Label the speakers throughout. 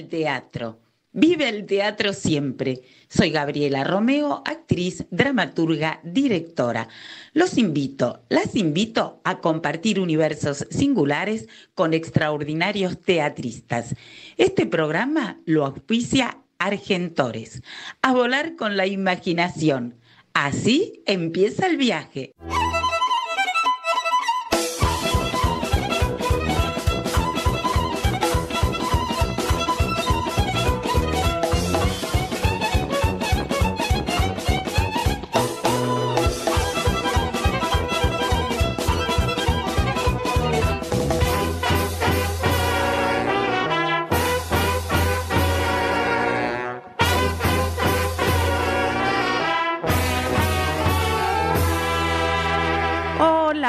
Speaker 1: el teatro! ¡Vive el teatro siempre! Soy Gabriela Romeo, actriz, dramaturga, directora. Las invito a compartir universos singulares con extraordinarios teatristas. Este programa lo auspicia Argentores. A volar con la imaginación. Así empieza el viaje.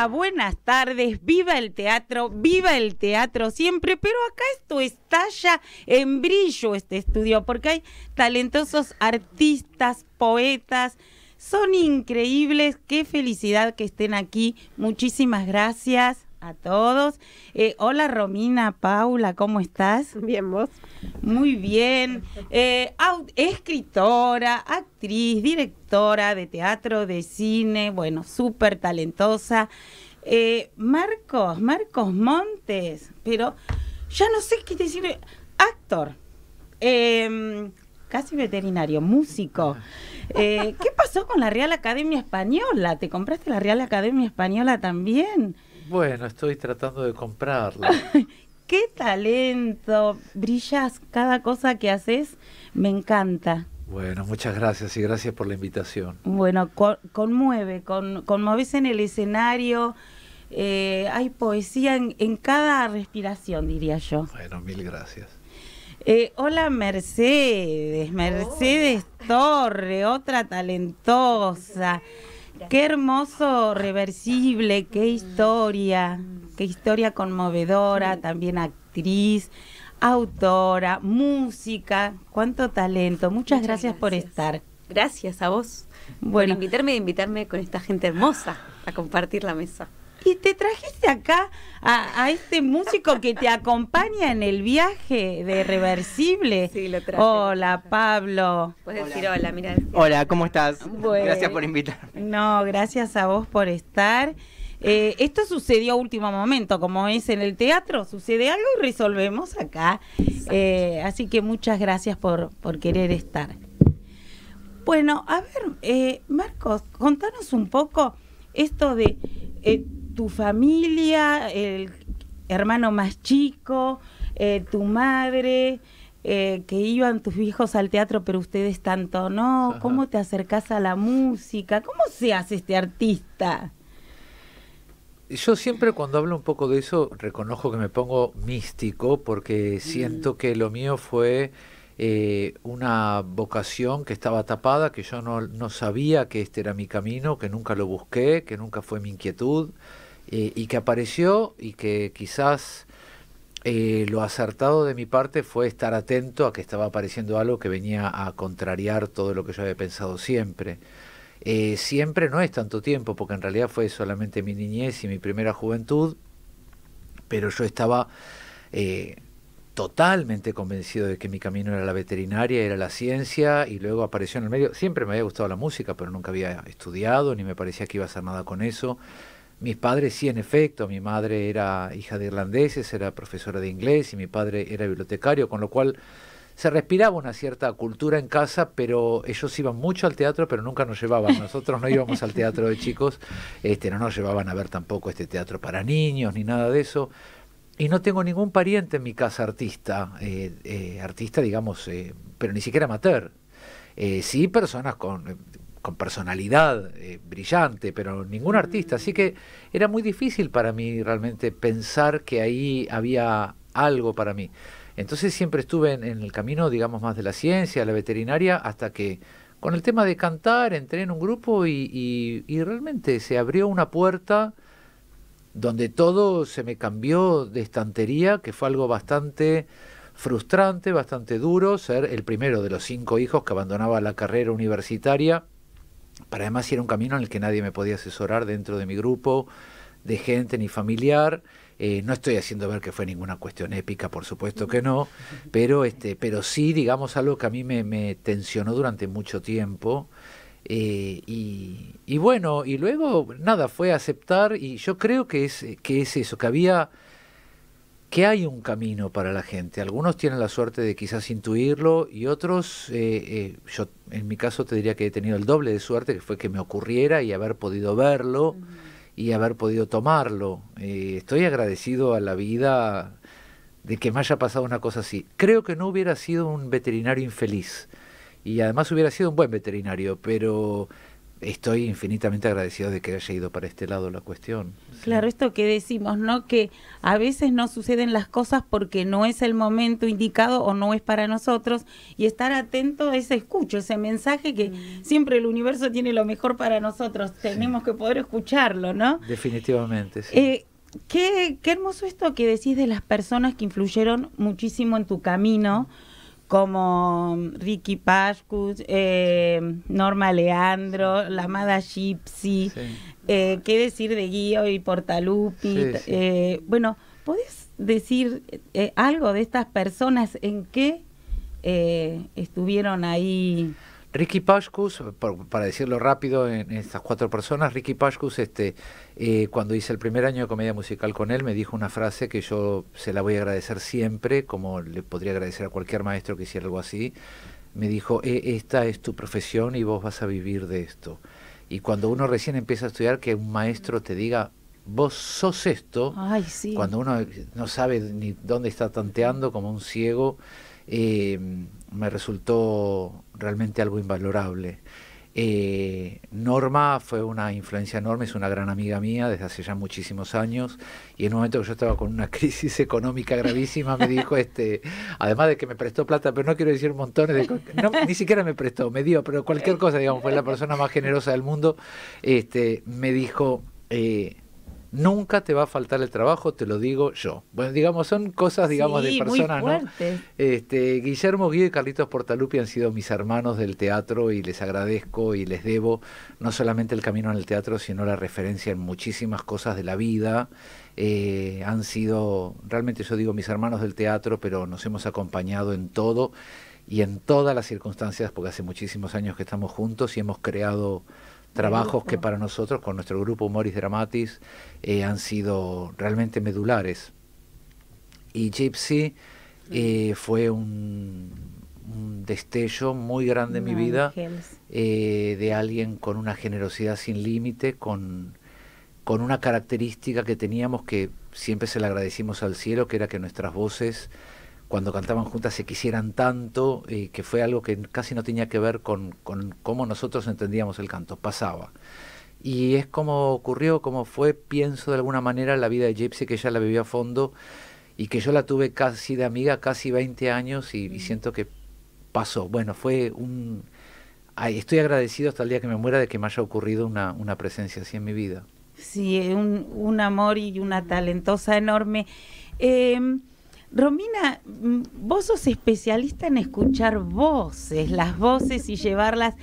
Speaker 1: Buenas tardes, viva el teatro siempre, pero acá esto estalla en brillo este estudio, porque hay talentosos artistas, poetas, son increíbles, qué felicidad que estén aquí, muchísimas gracias a todos. Hola Romina, Paula, ¿cómo estás?
Speaker 2: Bien, ¿vos?
Speaker 1: Muy bien, escritora, actriz, directora de teatro, de cine, bueno, súper talentosa. Marcos Montes, pero ya no sé qué decir, actor, casi veterinario, músico. ¿Qué pasó con la Real Academia Española? ¿Te compraste la Real Academia Española también?
Speaker 3: Bueno, estoy tratando de comprarla.
Speaker 1: ¡Qué talento! Brillas cada cosa que haces, me encanta.
Speaker 3: Bueno, muchas gracias y gracias por la invitación.
Speaker 1: Bueno, conmueves en el escenario, hay poesía en cada respiración, diría yo.
Speaker 3: Bueno, mil gracias.
Speaker 1: Hola Mercedes Torre, otra talentosa. Qué hermoso reversible, qué historia conmovedora, también actriz, autora, música, cuánto talento. Muchas gracias por estar.
Speaker 2: Gracias a vos por invitarme con esta gente hermosa a compartir la mesa.
Speaker 1: Y te trajiste acá a este músico que te acompaña en el viaje de Reversible.
Speaker 2: Sí, lo traje.
Speaker 1: Hola, Pablo.
Speaker 2: Puedes decir hola, mira.
Speaker 4: Hola, ¿cómo estás?
Speaker 1: Bueno,
Speaker 4: gracias por invitarme.
Speaker 1: No, gracias a vos por estar. Esto sucedió a último momento, como es en el teatro, sucede algo y resolvemos acá. Así que muchas gracias por querer estar. Bueno, a ver, Marcos, contanos un poco esto de tu familia, el hermano más chico, tu madre, que iban tus hijos al teatro, pero ustedes tanto no. Ajá. ¿Cómo te acercás a la música? ¿Cómo se hace este artista?
Speaker 3: Yo siempre cuando hablo un poco de eso reconozco que me pongo místico porque siento que lo mío fue una vocación que estaba tapada, que yo no sabía que este era mi camino, que nunca lo busqué, que nunca fue mi inquietud y que apareció y que quizás lo acertado de mi parte fue estar atento a que estaba apareciendo algo que venía a contrariar todo lo que yo había pensado siempre. Siempre no es tanto tiempo, porque en realidad fue solamente mi niñez y mi primera juventud, pero yo estaba totalmente convencido de que mi camino era la veterinaria, era la ciencia, y luego apareció en el medio. Siempre me había gustado la música, pero nunca había estudiado, ni me parecía que iba a hacer nada con eso. Mis padres sí, en efecto, mi madre era hija de irlandeses, era profesora de inglés, y mi padre era bibliotecario, con lo cual se respiraba una cierta cultura en casa, pero ellos iban mucho al teatro, pero nunca nos llevaban. Nosotros no íbamos al teatro de chicos, no nos llevaban a ver tampoco este teatro para niños, ni nada de eso. Y no tengo ningún pariente en mi casa artista, digamos, pero ni siquiera amateur. Sí personas con personalidad brillante, pero ningún artista. Así que era muy difícil para mí realmente pensar que ahí había algo para mí. Entonces siempre estuve en el camino, digamos, más de la ciencia, la veterinaria, hasta que con el tema de cantar entré en un grupo y realmente se abrió una puerta donde todo se me cambió de estantería, que fue algo bastante frustrante, bastante duro, ser el primero de los 5 hijos que abandonaba la carrera universitaria. Para además era un camino en el que nadie me podía asesorar dentro de mi grupo, de gente ni familiar. No estoy haciendo ver que fue ninguna cuestión épica, por supuesto que no, pero sí, digamos, algo que a mí me tensionó durante mucho tiempo. Y bueno, y luego nada, fue aceptar, y yo creo que es eso, que hay un camino para la gente. Algunos tienen la suerte de quizás intuirlo, y otros, yo en mi caso te diría que he tenido el doble de suerte, que fue que me ocurriera y haber podido verlo y haber podido tomarlo. Estoy agradecido a la vida de que me haya pasado una cosa así. Creo que no hubiera sido un veterinario infeliz, y además hubiera sido un buen veterinario, pero estoy infinitamente agradecido de que haya ido para este lado la cuestión.
Speaker 1: Claro, esto que decimos, ¿no? Que a veces no suceden las cosas porque no es el momento indicado o no es para nosotros, y estar atento a ese escucho, ese mensaje que siempre el universo tiene lo mejor para nosotros, tenemos que poder escucharlo, ¿no?
Speaker 3: Definitivamente, sí.
Speaker 1: Qué hermoso esto que decís de las personas que influyeron muchísimo en tu camino, como Ricky Pascus, Norma Leandro, la amada Gypsy, qué decir de Guido y Portaluppi. Bueno, ¿podés decir algo de estas personas, en qué estuvieron ahí?
Speaker 3: Ricky Pascus, para decirlo rápido, en estas 4 personas, Ricky Pascus, cuando hice el primer año de comedia musical con él, me dijo una frase que yo se la voy a agradecer siempre, como le podría agradecer a cualquier maestro que hiciera algo así. Me dijo, esta es tu profesión y vos vas a vivir de esto. Y cuando uno recién empieza a estudiar, que un maestro te diga, vos sos esto,
Speaker 1: ay, sí,
Speaker 3: cuando uno no sabe ni dónde está tanteando, como un ciego, me resultó realmente algo invalorable. Norma fue una influencia enorme, es una gran amiga mía desde hace ya muchísimos años, y en un momento que yo estaba con una crisis económica gravísima me dijo, además de que me prestó plata, pero no quiero decir montones de cosas, no, ni siquiera me prestó, me dio, pero cualquier cosa, digamos, fue la persona más generosa del mundo. Me dijo, nunca te va a faltar el trabajo, te lo digo yo. Bueno, digamos, son cosas, digamos,
Speaker 1: sí,
Speaker 3: de personas,
Speaker 1: muy
Speaker 3: ¿no?
Speaker 1: fuertes.
Speaker 3: Guillermo Guido y Carlitos Portaluppi han sido mis hermanos del teatro, y les agradezco y les debo no solamente el camino en el teatro, sino la referencia en muchísimas cosas de la vida. Han sido, realmente yo digo mis hermanos del teatro, pero nos hemos acompañado en todo y en todas las circunstancias, porque hace muchísimos años que estamos juntos y hemos creado trabajos que para nosotros, con nuestro grupo Humoris Dramatis, han sido realmente medulares. Y Gypsy fue un destello muy grande en mi vida, de alguien con una generosidad sin límite, con una característica que teníamos, que siempre se le agradecimos al cielo, que era que nuestras voces, cuando cantaban juntas, se quisieran tanto, que fue algo que casi no tenía que ver con cómo nosotros entendíamos el canto, pasaba. Y es como ocurrió, como fue, pienso de alguna manera, la vida de Gypsy, que ella la vivió a fondo, y que yo la tuve casi de amiga, casi 20 años, y siento que pasó. Bueno, fue estoy agradecido hasta el día que me muera de que me haya ocurrido una presencia así en mi vida.
Speaker 1: Sí, un amor y una talentosa enorme. Romina, vos sos especialista en escuchar voces, las voces, y llevarlas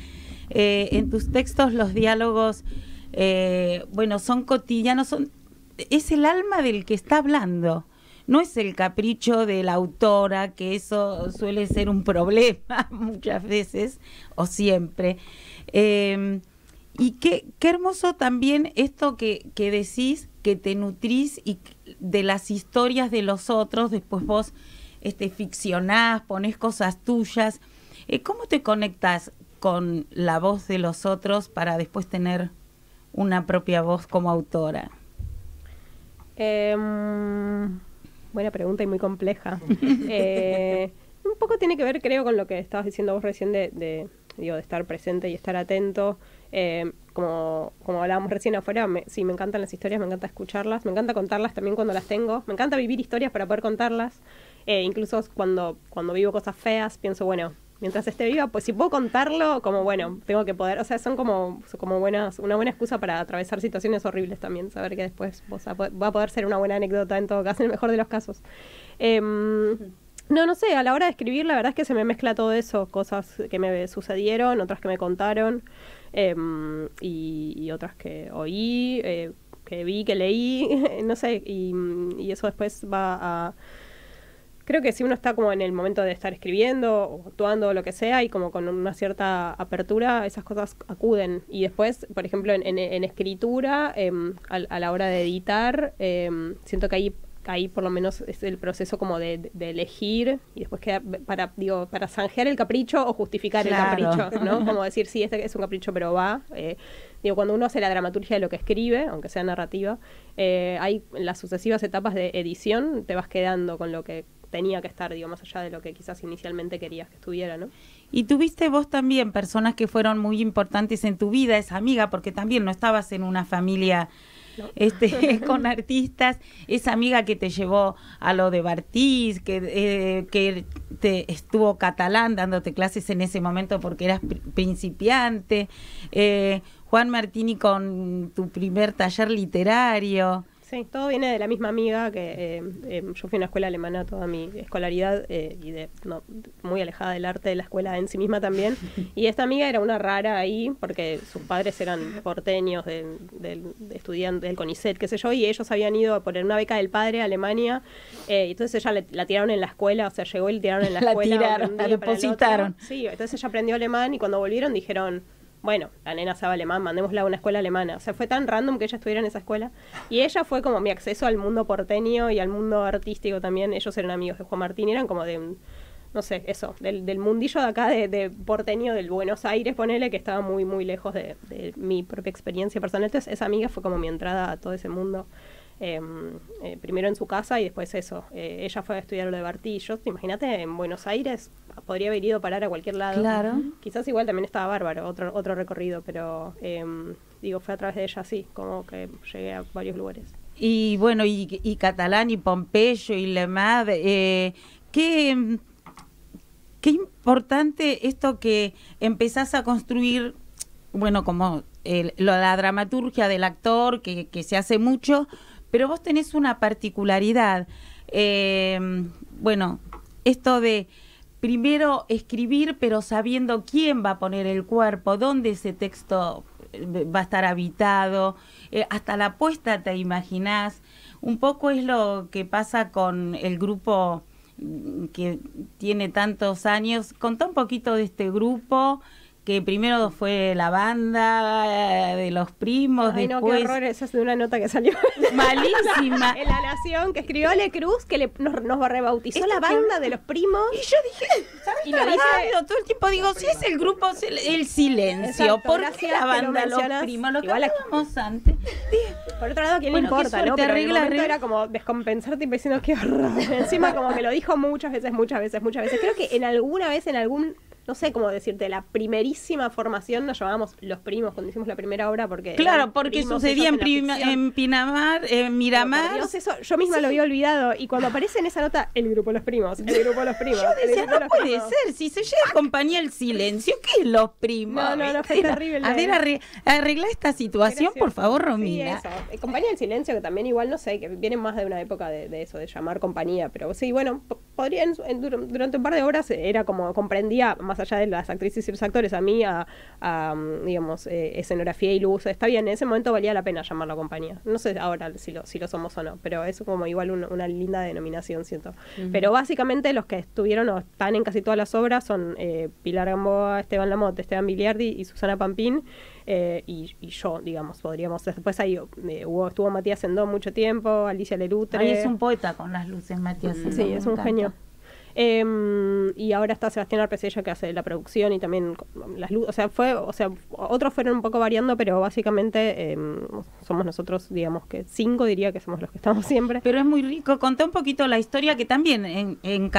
Speaker 1: en tus textos. Los diálogos, bueno, son cotidianos, es el alma del que está hablando, no es el capricho de la autora, que eso suele ser un problema muchas veces o siempre. Y qué hermoso también esto que decís, que te nutrís y de las historias de los otros, después vos ficcionás, ponés cosas tuyas. ¿Cómo te conectás con la voz de los otros para después tener una propia voz como autora?
Speaker 5: Buena pregunta y muy compleja. Un poco tiene que ver, creo, con lo que estabas diciendo vos recién de estar presente y estar atento. Como hablábamos recién afuera, sí, me encantan las historias, me encanta escucharlas, me encanta contarlas también cuando las tengo, me encanta vivir historias para poder contarlas, incluso cuando vivo cosas feas, pienso, bueno, mientras esté viva, pues si puedo contarlo, como bueno, tengo que poder, o sea, son como una buena excusa para atravesar situaciones horribles también, saber que después va a poder ser una buena anécdota en todo caso, en el mejor de los casos. No sé, a la hora de escribir la verdad es que se me mezcla todo eso, cosas que me sucedieron, otras que me contaron, y otras que oí, que vi, que leí, no sé, y eso después va a... Creo que si uno está como en el momento de estar escribiendo o actuando o lo que sea y como con una cierta apertura, esas cosas acuden. Y después, por ejemplo, en escritura, a la hora de editar, siento que ahí por lo menos es el proceso como de elegir y después queda para zanjear el capricho o justificar
Speaker 1: Claro.
Speaker 5: el capricho, ¿no? Como decir, sí, este es un capricho, pero va. Cuando uno hace la dramaturgia de lo que escribe, aunque sea narrativa, hay en las sucesivas etapas de edición te vas quedando con lo que tenía que estar, más allá de lo que quizás inicialmente querías que estuviera, ¿no?
Speaker 1: Y tuviste vos también personas que fueron muy importantes en tu vida, esa amiga, porque también no estabas en una familia con artistas, esa amiga que te llevó a lo de Bartiz, que te estuvo Catalán dándote clases en ese momento porque eras principiante, Juan Martini con tu primer taller literario.
Speaker 5: Sí, todo viene de la misma amiga que yo fui a una escuela alemana toda mi escolaridad muy alejada del arte de la escuela en sí misma también. Y esta amiga era una rara ahí porque sus padres eran porteños de estudiantes del CONICET, qué sé yo, y ellos habían ido a poner una beca del padre a Alemania. Y entonces ella la tiraron en la escuela, o sea, llegó y la tiraron en la escuela.
Speaker 1: La depositaron.
Speaker 5: Sí, entonces ella aprendió alemán y cuando volvieron dijeron... Bueno, la nena sabe alemán, mandémosla a una escuela alemana. O sea, fue tan random que ella estuviera en esa escuela. Y ella fue como mi acceso al mundo porteño y al mundo artístico también. Ellos eran amigos de Juan Martín, eran como no sé, eso, del mundillo de acá, de porteño, del Buenos Aires, ponele, que estaba muy, muy lejos de mi propia experiencia personal. Entonces, esa amiga fue como mi entrada a todo ese mundo. Primero en su casa y después eso. Ella fue a estudiar lo de Bartí. Yo, imagínate, en Buenos Aires podría haber ido a parar a cualquier lado.
Speaker 1: Claro.
Speaker 5: Quizás igual también estaba bárbaro, otro recorrido, pero fue a través de ella así, como que llegué a varios lugares.
Speaker 1: Y bueno, y Catalán y Pompeyo y Lemad, qué importante esto que empezás a construir, bueno, como la dramaturgia del actor, que se hace mucho, pero vos tenés una particularidad. Bueno, esto de primero escribir, pero sabiendo quién va a poner el cuerpo, dónde ese texto va a estar habitado, hasta la puesta te imaginás. Un poco es lo que pasa con el grupo que tiene tantos años. Contá un poquito de este grupo, que primero fue la banda de los primos,
Speaker 5: Ay,
Speaker 1: después...
Speaker 5: no, qué horror, esa es de una nota que salió
Speaker 1: malísima.
Speaker 5: en La Nación, que escribió Ale Cruz, que nos rebautizó
Speaker 1: Esto
Speaker 5: la banda de los primos.
Speaker 1: Y yo dije, ¿sabes?
Speaker 5: Y lo dice-
Speaker 1: Todo el tiempo digo, si es el grupo, el silencio,
Speaker 5: Exacto,
Speaker 1: ¿por
Speaker 5: gracias
Speaker 1: qué la
Speaker 5: que lo
Speaker 1: banda los
Speaker 5: mencionas.
Speaker 1: primos? Lo que
Speaker 5: Igual aquí-
Speaker 1: hablábamos antes.
Speaker 5: Por otro lado, ¿a quién
Speaker 1: Bueno,
Speaker 5: le
Speaker 1: qué
Speaker 5: importa,
Speaker 1: suerte,
Speaker 5: no? Pero en el
Speaker 1: arregla,
Speaker 5: momento
Speaker 1: arregla.
Speaker 5: era como descompensarte y diciendo qué horror. Encima como que lo dijo muchas veces. Creo que en algún, no sé cómo decirte, la primerísima formación nos llamábamos Los Primos cuando hicimos la primera obra porque...
Speaker 1: Claro,
Speaker 5: eran
Speaker 1: porque
Speaker 5: primos
Speaker 1: sucedía
Speaker 5: ellos en la ficción.
Speaker 1: en Pinamar, en
Speaker 5: Pero,
Speaker 1: Miramar.
Speaker 5: por Dios, eso, yo misma lo había olvidado. Y cuando aparece en esa nota, el grupo Los Primos, el grupo Los Primos.
Speaker 1: Yo
Speaker 5: el
Speaker 1: decía,
Speaker 5: grupo
Speaker 1: no
Speaker 5: Los
Speaker 1: puede
Speaker 5: Primos.
Speaker 1: ser, si se llega compañía el silencio, ¿qué es los primos?
Speaker 5: No, fue terrible.
Speaker 1: A ver, arregla esta situación, por favor, Romina.
Speaker 5: Sí, eso. Compañía del Silencio, que también igual, no sé, que vienen más de una época de eso, de llamar compañía. Pero sí, bueno, podrían, durante un par de horas era como, comprendía, más allá de las actrices y los actores, a mí, digamos, escenografía y luz. Está bien, en ese momento valía la pena llamarlo compañía. No sé ahora si lo somos o no, pero es como igual una linda denominación, siento. Pero básicamente los que estuvieron o están en casi todas las obras son Pilar Gamboa, Esteban Lamotte, Esteban Biliardi y Susana Pampín. Y yo, digamos, podríamos... Después ahí estuvo Matías Sendón mucho tiempo, Alicia Lerutre.
Speaker 1: Ahí es un poeta con las luces, Matías.
Speaker 5: Sí, es un genio. Y ahora está Sebastián Arpesella, que hace la producción y también las luces. Otros fueron un poco variando, pero básicamente somos nosotros, digamos que 5, diría que somos los que estamos siempre.
Speaker 1: Pero es muy rico. Conté un poquito la historia que también en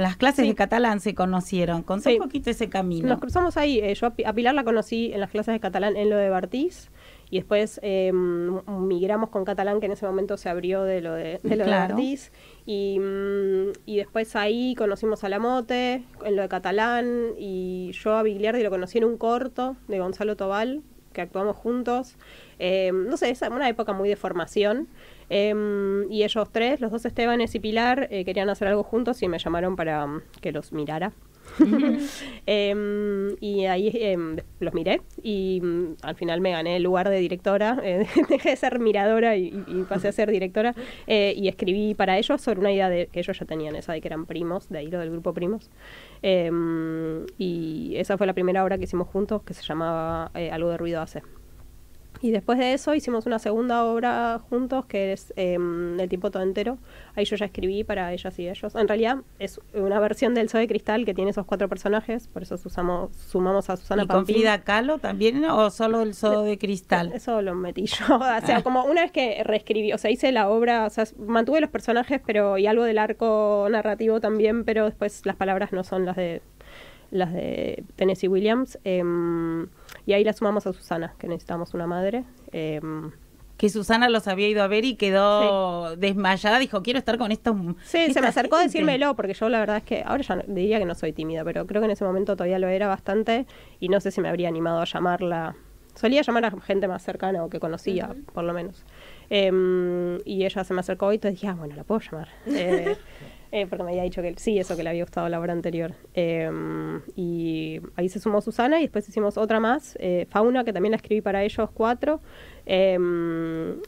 Speaker 1: las clases
Speaker 5: Sí.
Speaker 1: de catalán se conocieron. Conté
Speaker 5: Sí.
Speaker 1: un poquito ese camino.
Speaker 5: Nos cruzamos ahí. Yo a Pilar la conocí en las clases de catalán en lo de Bartiz. Y después migramos con catalán, que en ese momento se abrió de lo de
Speaker 1: Claro.
Speaker 5: Bartiz. Y después ahí conocimos a Lamote en lo de catalán. Y yo a Bigliardi lo conocí en un corto de Gonzalo Tobal, que actuamos juntos. No sé, es una época muy de formación. Y ellos tres, los dos Estebanes y Pilar, querían hacer algo juntos y me llamaron para que los mirara. Y ahí los miré y al final me gané el lugar de directora, dejé de ser miradora y pasé a ser directora, y escribí para ellos sobre una idea que ellos ya tenían, esa de que eran primos, de ahí lo del grupo Primos. Y esa fue la primera obra que hicimos juntos, que se llamaba Algo de ruido hace. Y después de eso hicimos una segunda obra juntos, que es El tiempo todo entero. Ahí yo ya escribí para ellas y ellos. En realidad es una versión del Zoo de Cristal que tiene esos 4 personajes, por eso sumamos a Susana
Speaker 1: ¿Y con
Speaker 5: Pampín.
Speaker 1: Frida Kahlo también o solo el Zoo de Cristal?
Speaker 5: Eso lo metí yo. O sea, como una vez que reescribí, o sea, hice la obra, o sea, mantuve los personajes y algo del arco narrativo también, pero después las palabras no son las de Tennessee Williams, y ahí la sumamos a Susana, que necesitamos una madre.
Speaker 1: Que Susana los había ido a ver y quedó desmayada, dijo, quiero estar con esta
Speaker 5: Sí, se me acercó a
Speaker 1: gente.
Speaker 5: decírmelo, porque yo la verdad es que ahora ya diría que no soy tímida, pero creo que en ese momento todavía lo era bastante, y no sé si me habría animado a llamarla. Solía llamar a gente más cercana o que conocía, por lo menos. Y ella se me acercó y entonces dije, bueno, la puedo llamar. Porque me había dicho que sí, eso, que le había gustado la obra anterior. Y ahí se sumó Susana y después hicimos otra más, Fauna, que también la escribí para ellos 4.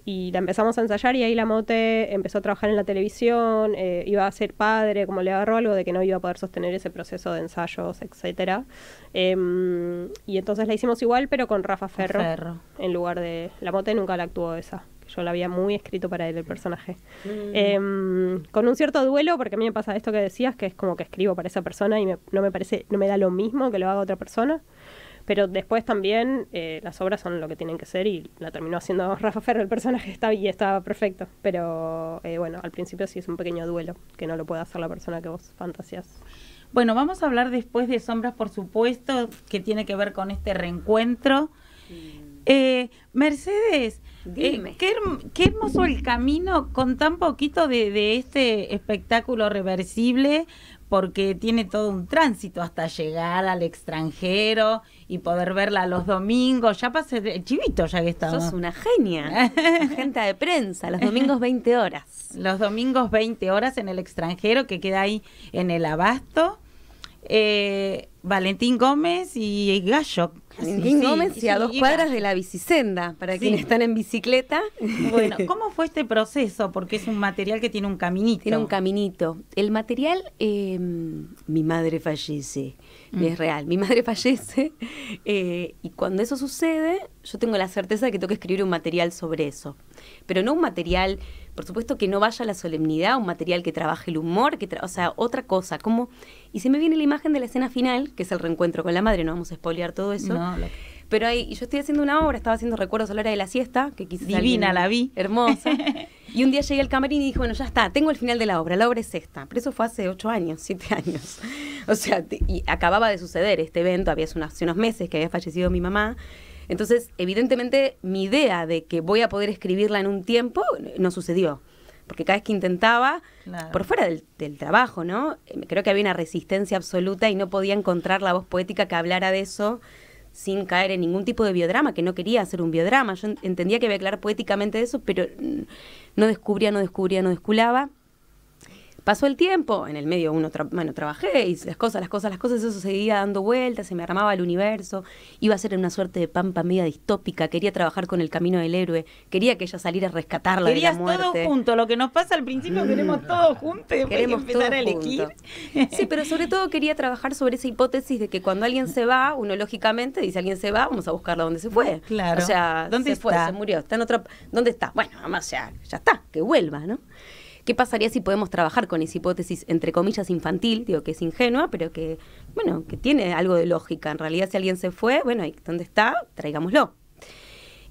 Speaker 5: Y la empezamos a ensayar y ahí la Mote empezó a trabajar en la televisión, iba a ser padre, como le agarró algo de que no iba a poder sostener ese proceso de ensayos, etcétera. Y entonces la hicimos igual, pero con Rafa Ferro. En lugar de... La Mote nunca la actuó esa. Yo la había muy escrito para él, el personaje. Con un cierto duelo, porque a mí me pasa esto que decías, que es como que escribo para esa persona y no me da lo mismo que lo haga otra persona. Pero después también las obras son lo que tienen que ser y la terminó haciendo Rafa Ferro, el personaje estaba perfecto. Pero bueno, al principio sí es un pequeño duelo, que no lo puede hacer la persona que vos fantaseás.
Speaker 1: Bueno, vamos a hablar después de Sombras, por supuesto, que tiene que ver con este reencuentro. Mercedes,
Speaker 2: Dime.
Speaker 1: qué hermoso el camino con tan poquito de este espectáculo reversible, porque tiene todo un tránsito hasta llegar al extranjero y poder verla los domingos. Ya pasé el chivito ya que estamos.
Speaker 2: Sos una genia, agente de prensa, los domingos 20 horas.
Speaker 1: Los domingos 20 horas en el extranjero, que queda ahí en el Abasto. Valentín Gómez y Gallo.
Speaker 2: Valentín Gómez y a 2 cuadras
Speaker 1: Gallo.
Speaker 2: de la Bicicenda, para
Speaker 1: Sí.
Speaker 2: quienes están en bicicleta.
Speaker 1: Bueno, ¿cómo fue este proceso? Porque es un material que tiene un caminito.
Speaker 2: Tiene un caminito. El material, mi madre fallece, es real, mi madre fallece, y cuando eso sucede, yo tengo la certeza de que tengo que escribir un material sobre eso. Pero no un material, por supuesto que no vaya a la solemnidad, un material que trabaje el humor, o sea, otra cosa. Y se me viene la imagen de la escena final, que es el reencuentro con la madre, no vamos a spoilear todo eso.
Speaker 1: No,
Speaker 2: Pero ahí yo estoy haciendo una obra, estaba haciendo Recuerdos a la hora de la siesta, que quizás
Speaker 1: Divina, la vi.
Speaker 2: hermosa. Y un día llegué al camarín y dije, bueno, ya está, tengo el final de la obra es esta. Pero eso fue hace 8 años, 7 años. O sea, y acababa de suceder este evento, hace unos meses que había fallecido mi mamá. Entonces, evidentemente, mi idea de que voy a poder escribirla en un tiempo no sucedió. Porque cada vez que intentaba,
Speaker 1: Claro.
Speaker 2: por fuera del trabajo, ¿no? Creo que había una resistencia absoluta y no podía encontrar la voz poética que hablara de eso sin caer en ningún tipo de biodrama, que no quería hacer un biodrama. Yo entendía que había que hablar poéticamente de eso, pero no descubría. Pasó el tiempo, en el medio trabajé, y las cosas, eso seguía dando vueltas, se me armaba el universo, iba a ser una suerte de pampa media distópica, quería trabajar con el camino del héroe, quería que ella saliera a rescatarla de la
Speaker 1: Querías
Speaker 2: muerte.
Speaker 1: todo junto, lo que nos pasa al principio, queremos todo junto y después hay que
Speaker 2: Queremos
Speaker 1: empezar
Speaker 2: todo
Speaker 1: a elegir.
Speaker 2: junto. Sí, pero sobre todo quería trabajar sobre esa hipótesis de que cuando alguien se va, uno lógicamente dice, alguien se va, vamos a buscarla donde se fue.
Speaker 1: Claro.
Speaker 2: O sea,
Speaker 1: ¿Dónde
Speaker 2: se fue,
Speaker 1: está?
Speaker 2: se murió, está en otra... ¿Dónde está? Bueno, además ya está, que vuelva, ¿no? ¿Qué pasaría si podemos trabajar con esa hipótesis, entre comillas, infantil? Digo que es ingenua, pero que, bueno, que tiene algo de lógica. En realidad, si alguien se fue, bueno, ¿dónde está? Traigámoslo.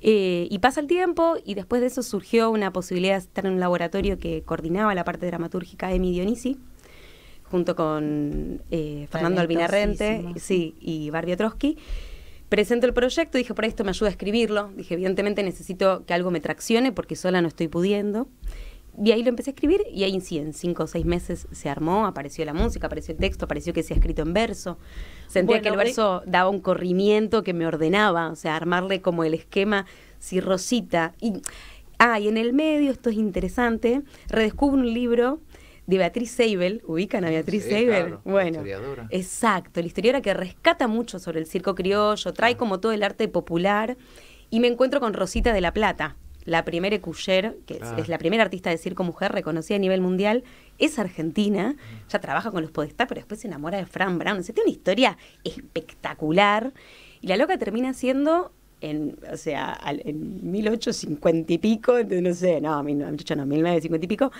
Speaker 2: Y pasa el tiempo y después de eso surgió una posibilidad de estar en un laboratorio que coordinaba la parte dramatúrgica de Emi Dionisi, junto con Fernando Albinarrente, sí, y Barbie Otrosky. Presento el proyecto, dije, por esto me ayuda a escribirlo. Dije, evidentemente necesito que algo me traccione porque sola no estoy pudiendo. Y ahí lo empecé a escribir y ahí sí, en 5 o 6 meses se armó, apareció la música, apareció el texto, apareció que se ha escrito en verso. Sentía que el verso daba un corrimiento que me ordenaba, o sea, armarle como el esquema cirrosita. Y en el medio, esto es interesante, redescubro un libro de Beatriz Seibel. ¿Ubican a Beatriz
Speaker 3: Sí,
Speaker 2: Seibel?
Speaker 3: claro, la
Speaker 2: Bueno,
Speaker 3: historiadora.
Speaker 2: exacto, la historiadora que rescata mucho sobre el circo criollo, trae como todo el arte popular, y me encuentro con Rosita de la Plata, la primera Écuyer, que
Speaker 3: Claro.
Speaker 2: es la primera artista de circo mujer reconocida a nivel mundial, es argentina, ya trabaja con los Podestá, pero después se enamora de Fran Brown. O sea, tiene una historia espectacular, y la loca termina siendo en 1850 y pico, no sé, no, 1950 y pico,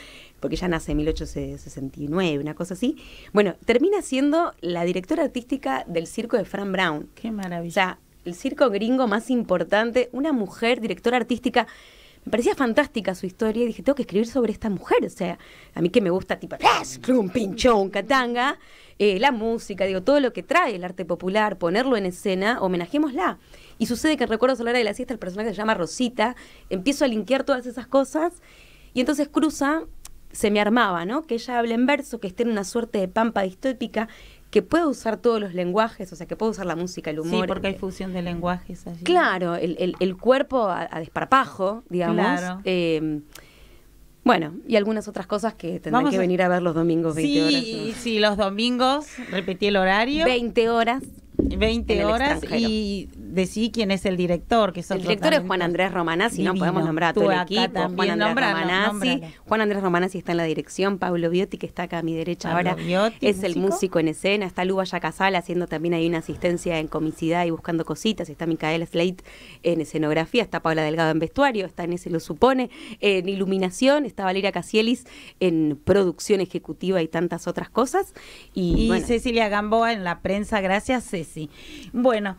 Speaker 2: porque ella nace en 1869, una cosa así. Bueno, termina siendo la directora artística del circo de Fran Brown.
Speaker 1: Qué
Speaker 2: O
Speaker 1: maravilla.
Speaker 2: sea, el circo gringo más importante, una mujer directora artística. Me parecía fantástica su historia y dije, tengo que escribir sobre esta mujer. O sea, a mí que me gusta tipo, un pinchón, catanga, la música, digo, todo lo que trae el arte popular, ponerlo en escena, homenajémosla. Y sucede que en Recuerdos a la hora de la siesta el personaje se llama Rosita, empiezo a linkear todas esas cosas y entonces cruza, se me armaba, ¿no? Que ella hable en verso, que esté en una suerte de pampa distópica, que pueda usar todos los lenguajes, o sea, que pueda usar la música, el humor.
Speaker 1: Sí, porque hay fusión de lenguajes allí.
Speaker 2: Claro, el cuerpo a desparpajo, digamos.
Speaker 1: Claro.
Speaker 2: Bueno, y algunas otras cosas que tendrán
Speaker 1: Vamos
Speaker 2: que
Speaker 1: a-
Speaker 2: venir a ver los domingos 20 horas.
Speaker 1: Sí, sí, los domingos, repetí el horario.
Speaker 2: 20 horas.
Speaker 1: 20
Speaker 2: en el
Speaker 1: horas
Speaker 2: extranjero.
Speaker 1: y decí quién es el director, que es
Speaker 2: El
Speaker 1: otro
Speaker 2: director es
Speaker 1: talento
Speaker 2: Juan Andrés Romanazzi, no
Speaker 1: divino.
Speaker 2: podemos nombrar a todo
Speaker 1: Tú
Speaker 2: el
Speaker 1: acá
Speaker 2: equipo. Juan
Speaker 1: también,
Speaker 2: Andrés
Speaker 1: nómbralo,
Speaker 2: Romanazzi.
Speaker 1: nómbralo.
Speaker 2: Juan Andrés Romanazzi está en la dirección. Pablo Biotti, que está acá a mi derecha
Speaker 1: Pablo
Speaker 2: ahora,
Speaker 1: Biotti,
Speaker 2: es el
Speaker 1: músico.
Speaker 2: músico en escena. Está Luba Yacasal haciendo también ahí una asistencia en comicidad y buscando cositas. Está Micaela Slate en escenografía. Está Paula Delgado en vestuario. Está en ese lo supone. En iluminación. Está Valeria Casielis en producción ejecutiva y tantas otras cosas.
Speaker 1: Y
Speaker 2: bueno,
Speaker 1: Cecilia Gamboa en la prensa, gracias Ceci. Bueno,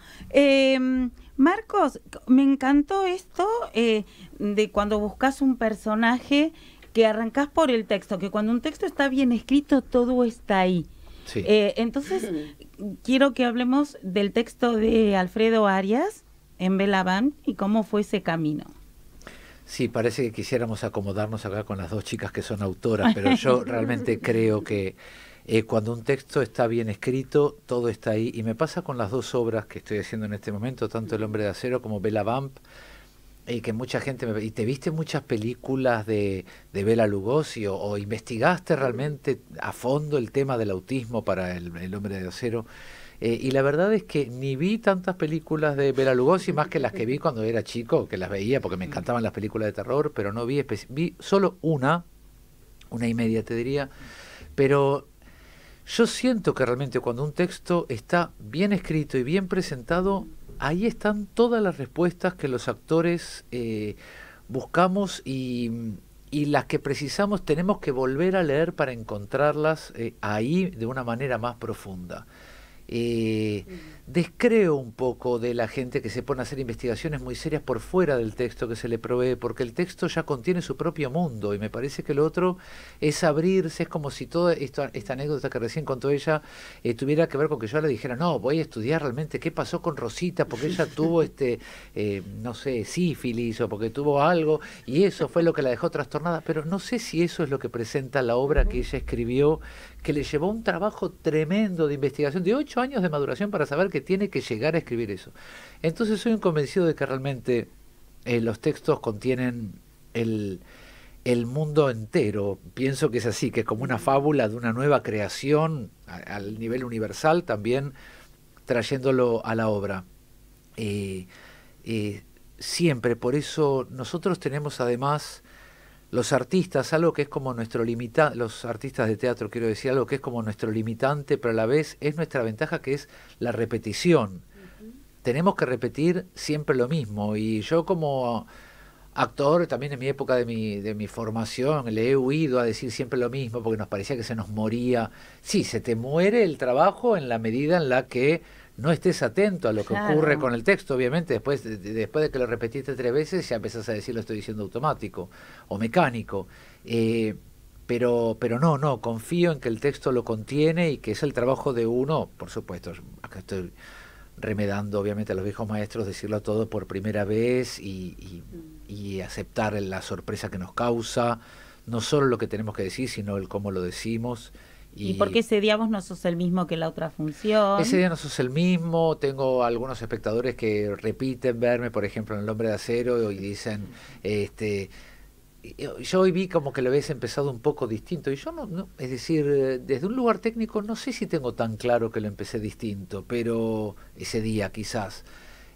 Speaker 1: Marcos, me encantó esto de cuando buscas un personaje que arrancás por el texto, que cuando un texto está bien escrito todo está ahí.
Speaker 3: Sí.
Speaker 1: Entonces, quiero que hablemos del texto de Alfredo Arias en Bella Van y cómo fue ese camino.
Speaker 3: Sí, parece que quisiéramos acomodarnos acá con las dos chicas que son autoras, pero yo realmente creo que cuando un texto está bien escrito, todo está ahí. Y me pasa con las dos obras que estoy haciendo en este momento, tanto El Hombre de Acero como Bella Vamp, que mucha gente me... ¿Y te viste muchas películas de Bela Lugosi o investigaste realmente a fondo el tema del autismo para el Hombre de Acero? Y la verdad es que ni vi tantas películas de Bela Lugosi más que las que vi cuando era chico, que las veía porque me encantaban las películas de terror, pero no vi solo una y media te diría, pero yo siento que realmente cuando un texto está bien escrito y bien presentado, ahí están todas las respuestas que los actores buscamos y las que precisamos tenemos que volver a leer para encontrarlas ahí de una manera más profunda. Descreo un poco de la gente que se pone a hacer investigaciones muy serias por fuera del texto que se le provee, porque el texto ya contiene su propio mundo y me parece que lo otro es abrirse, es como si toda esta anécdota que recién contó ella tuviera que ver con que yo le dijera, no, voy a estudiar realmente qué pasó con Rosita, porque ella tuvo no sé, sífilis o porque tuvo algo y eso fue lo que la dejó trastornada, pero no sé si eso es lo que presenta la obra que ella escribió, que le llevó un trabajo tremendo de investigación, de 8 años de maduración para saber que tiene que llegar a escribir eso. Entonces soy un convencido de que realmente los textos contienen el mundo entero. Pienso que es así, que es como una fábula de una nueva creación al nivel universal, también trayéndolo a la obra. Siempre, por eso nosotros tenemos además... Los artistas, algo que es como nuestro limitante, los artistas de teatro quiero decir, algo que es como nuestro limitante, pero a la vez es nuestra ventaja, que es la repetición. Tenemos que repetir siempre lo mismo, y yo como actor, también en mi época de mi formación, le he huido a decir siempre lo mismo, porque nos parecía que se nos moría. Sí, se te muere el trabajo en la medida en la que no estés atento a lo que
Speaker 1: Claro.
Speaker 3: ocurre con el texto, obviamente, después de que lo repetiste 3 veces, ya empezás a decir lo estoy diciendo automático o mecánico. Pero no, confío en que el texto lo contiene y que es el trabajo de uno, por supuesto, acá estoy remedando obviamente a los viejos maestros, decirlo todo por primera vez y aceptar la sorpresa que nos causa, no solo lo que tenemos que decir, sino el cómo lo decimos.
Speaker 1: ¿Y por qué ese día vos no sos el mismo que la otra función?
Speaker 3: Ese día no sos el mismo, tengo algunos espectadores que repiten verme, por ejemplo, en El Hombre de Acero y dicen, yo hoy vi como que lo habías empezado un poco distinto y yo es decir, desde un lugar técnico no sé si tengo tan claro que lo empecé distinto, pero ese día quizás.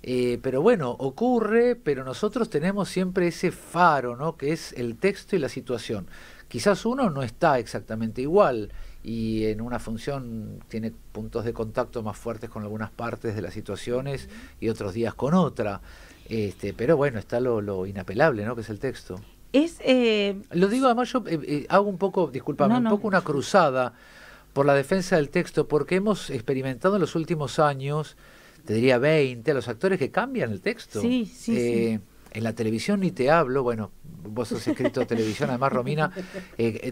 Speaker 3: Pero bueno, ocurre, pero nosotros tenemos siempre ese faro, ¿no? Que es el texto y la situación. Quizás uno no está exactamente igual y en una función tiene puntos de contacto más fuertes con algunas partes de las situaciones y otros días con otra. Pero bueno, está lo inapelable, ¿no? Que es el texto. Lo digo, además yo hago un poco, discúlpame, un poco una cruzada por la defensa del texto, porque hemos experimentado en los últimos años, te diría 20, los actores que cambian el texto.
Speaker 1: Sí.
Speaker 3: En la televisión ni te hablo, bueno, vos has escrito televisión, además Romina,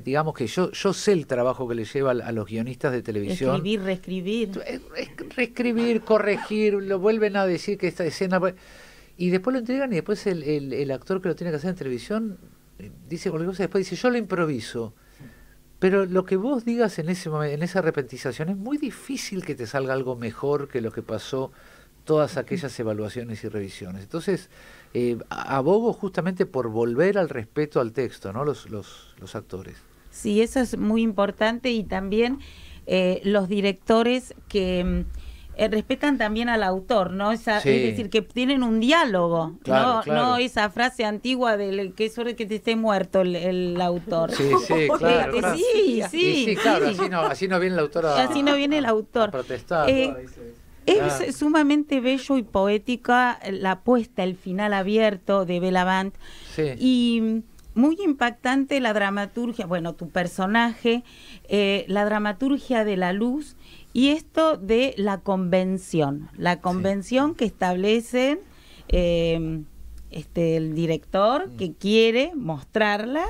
Speaker 3: digamos que yo sé el trabajo que le lleva a los guionistas de televisión.
Speaker 1: Escribir, reescribir.
Speaker 3: Reescribir, corregir, lo vuelven a decir que esta escena... Y después lo entregan y después el actor que lo tiene que hacer en televisión dice cualquier cosa y después dice, yo lo improviso. Pero lo que vos digas en ese momento, en esa repentización, es muy difícil que te salga algo mejor que lo que pasó todas aquellas evaluaciones y revisiones. Entonces, abogo justamente por volver al respeto al texto, ¿no? Los actores.
Speaker 1: Sí, eso es muy importante y también los directores que respetan también al autor, ¿no? Es decir, que tienen un diálogo,
Speaker 3: claro.
Speaker 1: No esa frase antigua del que es hora que te esté muerto el autor.
Speaker 3: Sí, claro.
Speaker 1: Sí,
Speaker 3: claro, así no viene el autor
Speaker 1: así no viene el autor.
Speaker 3: A protestar.
Speaker 1: Es sumamente bello y poética la puesta, el final abierto de Bellavaant.
Speaker 3: Sí.
Speaker 1: Y muy impactante la dramaturgia, bueno, tu personaje, la dramaturgia de la luz y esto de la convención que establecen el director que quiere mostrarla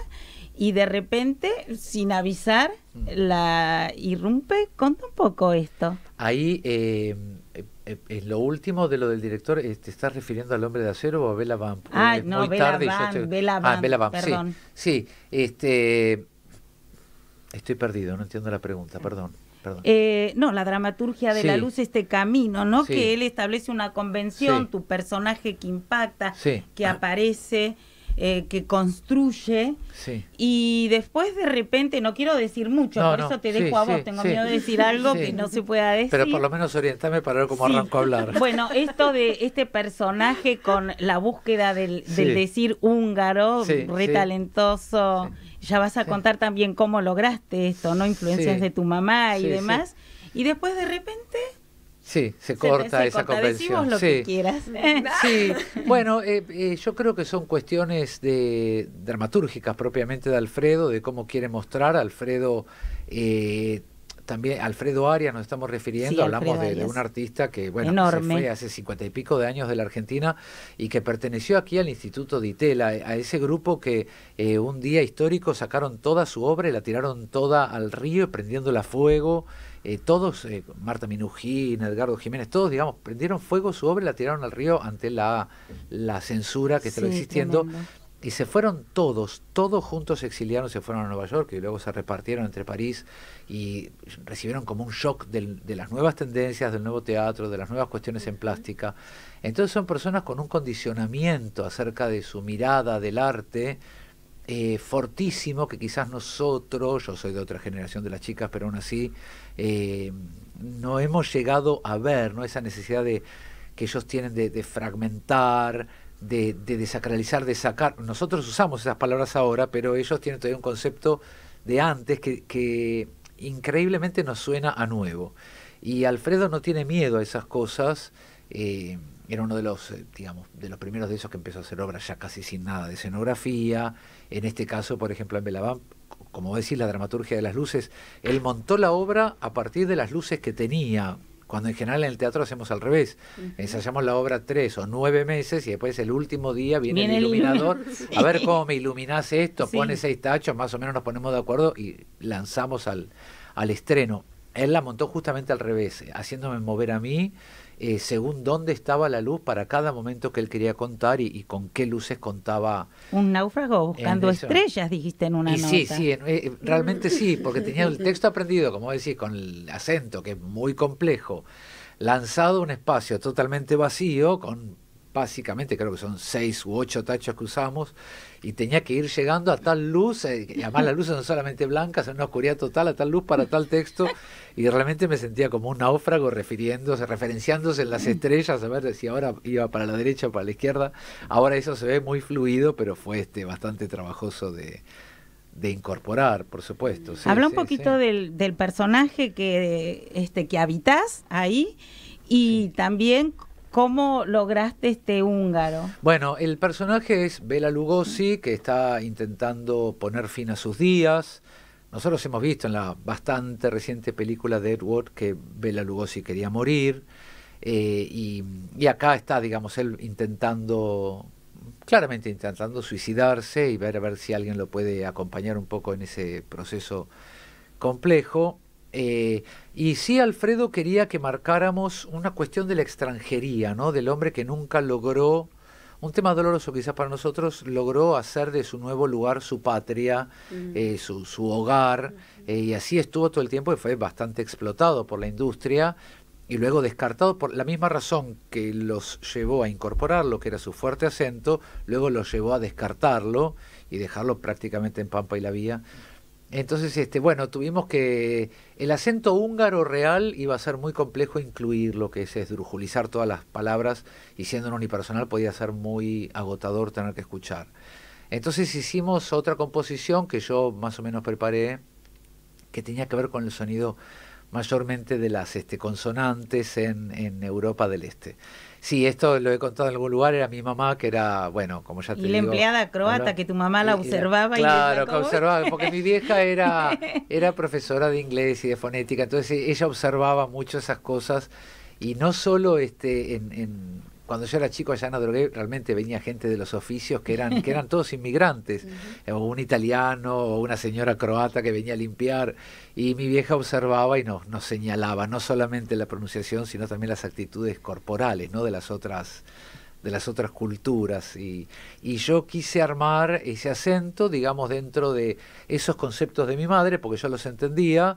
Speaker 1: y de repente, sin avisar, la irrumpe. Conta un poco esto.
Speaker 3: Ahí, en lo último de lo del director, ¿te estás refiriendo al Hombre de Acero o a Bellavaant?
Speaker 1: No, Bellavaant, perdón.
Speaker 3: Sí, estoy perdido, no entiendo la pregunta, perdón.
Speaker 1: La dramaturgia de la luz, este camino, ¿no?
Speaker 3: Sí.
Speaker 1: Que él establece una convención,
Speaker 3: Sí.
Speaker 1: tu personaje que impacta,
Speaker 3: Sí.
Speaker 1: que aparece, que construye,
Speaker 3: Sí.
Speaker 1: y después de repente, no quiero decir mucho, por eso te dejo a vos, tengo miedo de decir algo que no se pueda decir.
Speaker 3: Pero por lo menos orientame para ver cómo arranco a hablar.
Speaker 1: Bueno, esto de este personaje con la búsqueda del decir húngaro, re talentoso. Ya vas a contar también cómo lograste esto, ¿no? Influencias de tu mamá y demás. Y después de repente...
Speaker 3: Sí, se corta esa convención.
Speaker 1: Decimos lo que quieras.
Speaker 3: Sí, bueno, yo creo que son cuestiones dramatúrgicas propiamente de Alfredo, de cómo quiere mostrar. Alfredo, también Alfredo Arias nos estamos refiriendo, hablamos de un artista que, bueno, se fue hace 50 y pico de años de la Argentina y que perteneció aquí al Instituto Di Tella, a ese grupo que un día histórico sacaron toda su obra y la tiraron toda al río prendiéndola a fuego. Todos, Marta Minujín, Edgardo Jiménez, todos, digamos, prendieron fuego su obra y la tiraron al río ante la censura que estaba existiendo. Tremendo. Y se fueron todos juntos, se exiliaron, se fueron a Nueva York y luego se repartieron entre París y recibieron como un shock de las nuevas tendencias, del nuevo teatro, de las nuevas cuestiones en plástica. Entonces son personas con un condicionamiento acerca de su mirada del arte fortísimo, que quizás nosotros, yo soy de otra generación de las chicas, pero aún así no hemos llegado a ver, ¿no? Esa necesidad que ellos tienen de fragmentar, de desacralizar, de sacar. Nosotros usamos esas palabras ahora, pero ellos tienen todavía un concepto de antes que increíblemente nos suena a nuevo. Y Alfredo no tiene miedo a esas cosas. Era uno de los, digamos, de los primeros de esos que empezó a hacer obras ya casi sin nada de escenografía. En este caso, por ejemplo, en Bellavaant, como vos decís, la dramaturgia de las luces, él montó la obra a partir de las luces que tenía, cuando en general en el teatro hacemos al revés. Ensayamos la obra 3 o 9 meses y después el último día viene el iluminador. A ver cómo me iluminás esto, pone 6 tachos, más o menos nos ponemos de acuerdo y lanzamos al estreno. Él la montó justamente al revés, haciéndome mover a mí según dónde estaba la luz para cada momento que él quería contar y con qué luces contaba.
Speaker 1: Un náufrago buscando estrellas, dijiste en una nota.
Speaker 3: Sí, realmente sí, porque tenía el texto aprendido, como decís, con el acento, que es muy complejo, lanzado a un espacio totalmente vacío, con básicamente creo que son 6 u 8 tachos que usamos, y tenía que ir llegando a tal luz, y además las luces son solamente blancas, en una oscuridad total, a tal luz para tal texto, y realmente me sentía como un náufrago referenciándose en las estrellas, a ver si ahora iba para la derecha o para la izquierda. Ahora eso se ve muy fluido, pero fue bastante trabajoso de incorporar, por supuesto. Sí,
Speaker 1: Habla un
Speaker 3: sí,
Speaker 1: poquito
Speaker 3: sí.
Speaker 1: del personaje que habitas ahí, y también cómo lograste este húngaro.
Speaker 3: Bueno, el personaje es Bela Lugosi, que está intentando poner fin a sus días. Nosotros hemos visto en la bastante reciente película de Edward que Bela Lugosi quería morir, y acá está, digamos, él claramente intentando suicidarse y ver a ver si alguien lo puede acompañar un poco en ese proceso complejo. Y sí, Alfredo quería que marcáramos una cuestión de la extranjería, ¿no? Del hombre que nunca logró, un tema doloroso quizás para nosotros, logró hacer de su nuevo lugar su patria, su hogar, y así estuvo todo el tiempo y fue bastante explotado por la industria y luego descartado por la misma razón que los llevó a incorporarlo, que era su fuerte acento, luego los llevó a descartarlo y dejarlo prácticamente en Pampa y la Vía. Entonces, bueno, tuvimos que... El acento húngaro real iba a ser muy complejo incluir, lo que es esdrujulizar todas las palabras, y siendo un unipersonal podía ser muy agotador tener que escuchar. Entonces hicimos otra composición que yo más o menos preparé, que tenía que ver con el sonido mayormente de las consonantes en Europa del Este. Sí, esto lo he contado en algún lugar, era mi mamá, que era, bueno, como ya te digo...
Speaker 1: Y la empleada croata que tu mamá la observaba.
Speaker 3: Claro, que observaba, porque mi vieja era profesora de inglés y de fonética, entonces ella observaba mucho esas cosas, y no solo cuando yo era chico allá en Adrogué, realmente venía gente de los oficios que eran todos inmigrantes, o un italiano o una señora croata que venía a limpiar, y mi vieja observaba y nos señalaba no solamente la pronunciación, sino también las actitudes corporales, ¿no? de las otras culturas, y yo quise armar ese acento, digamos, dentro de esos conceptos de mi madre, porque yo los entendía,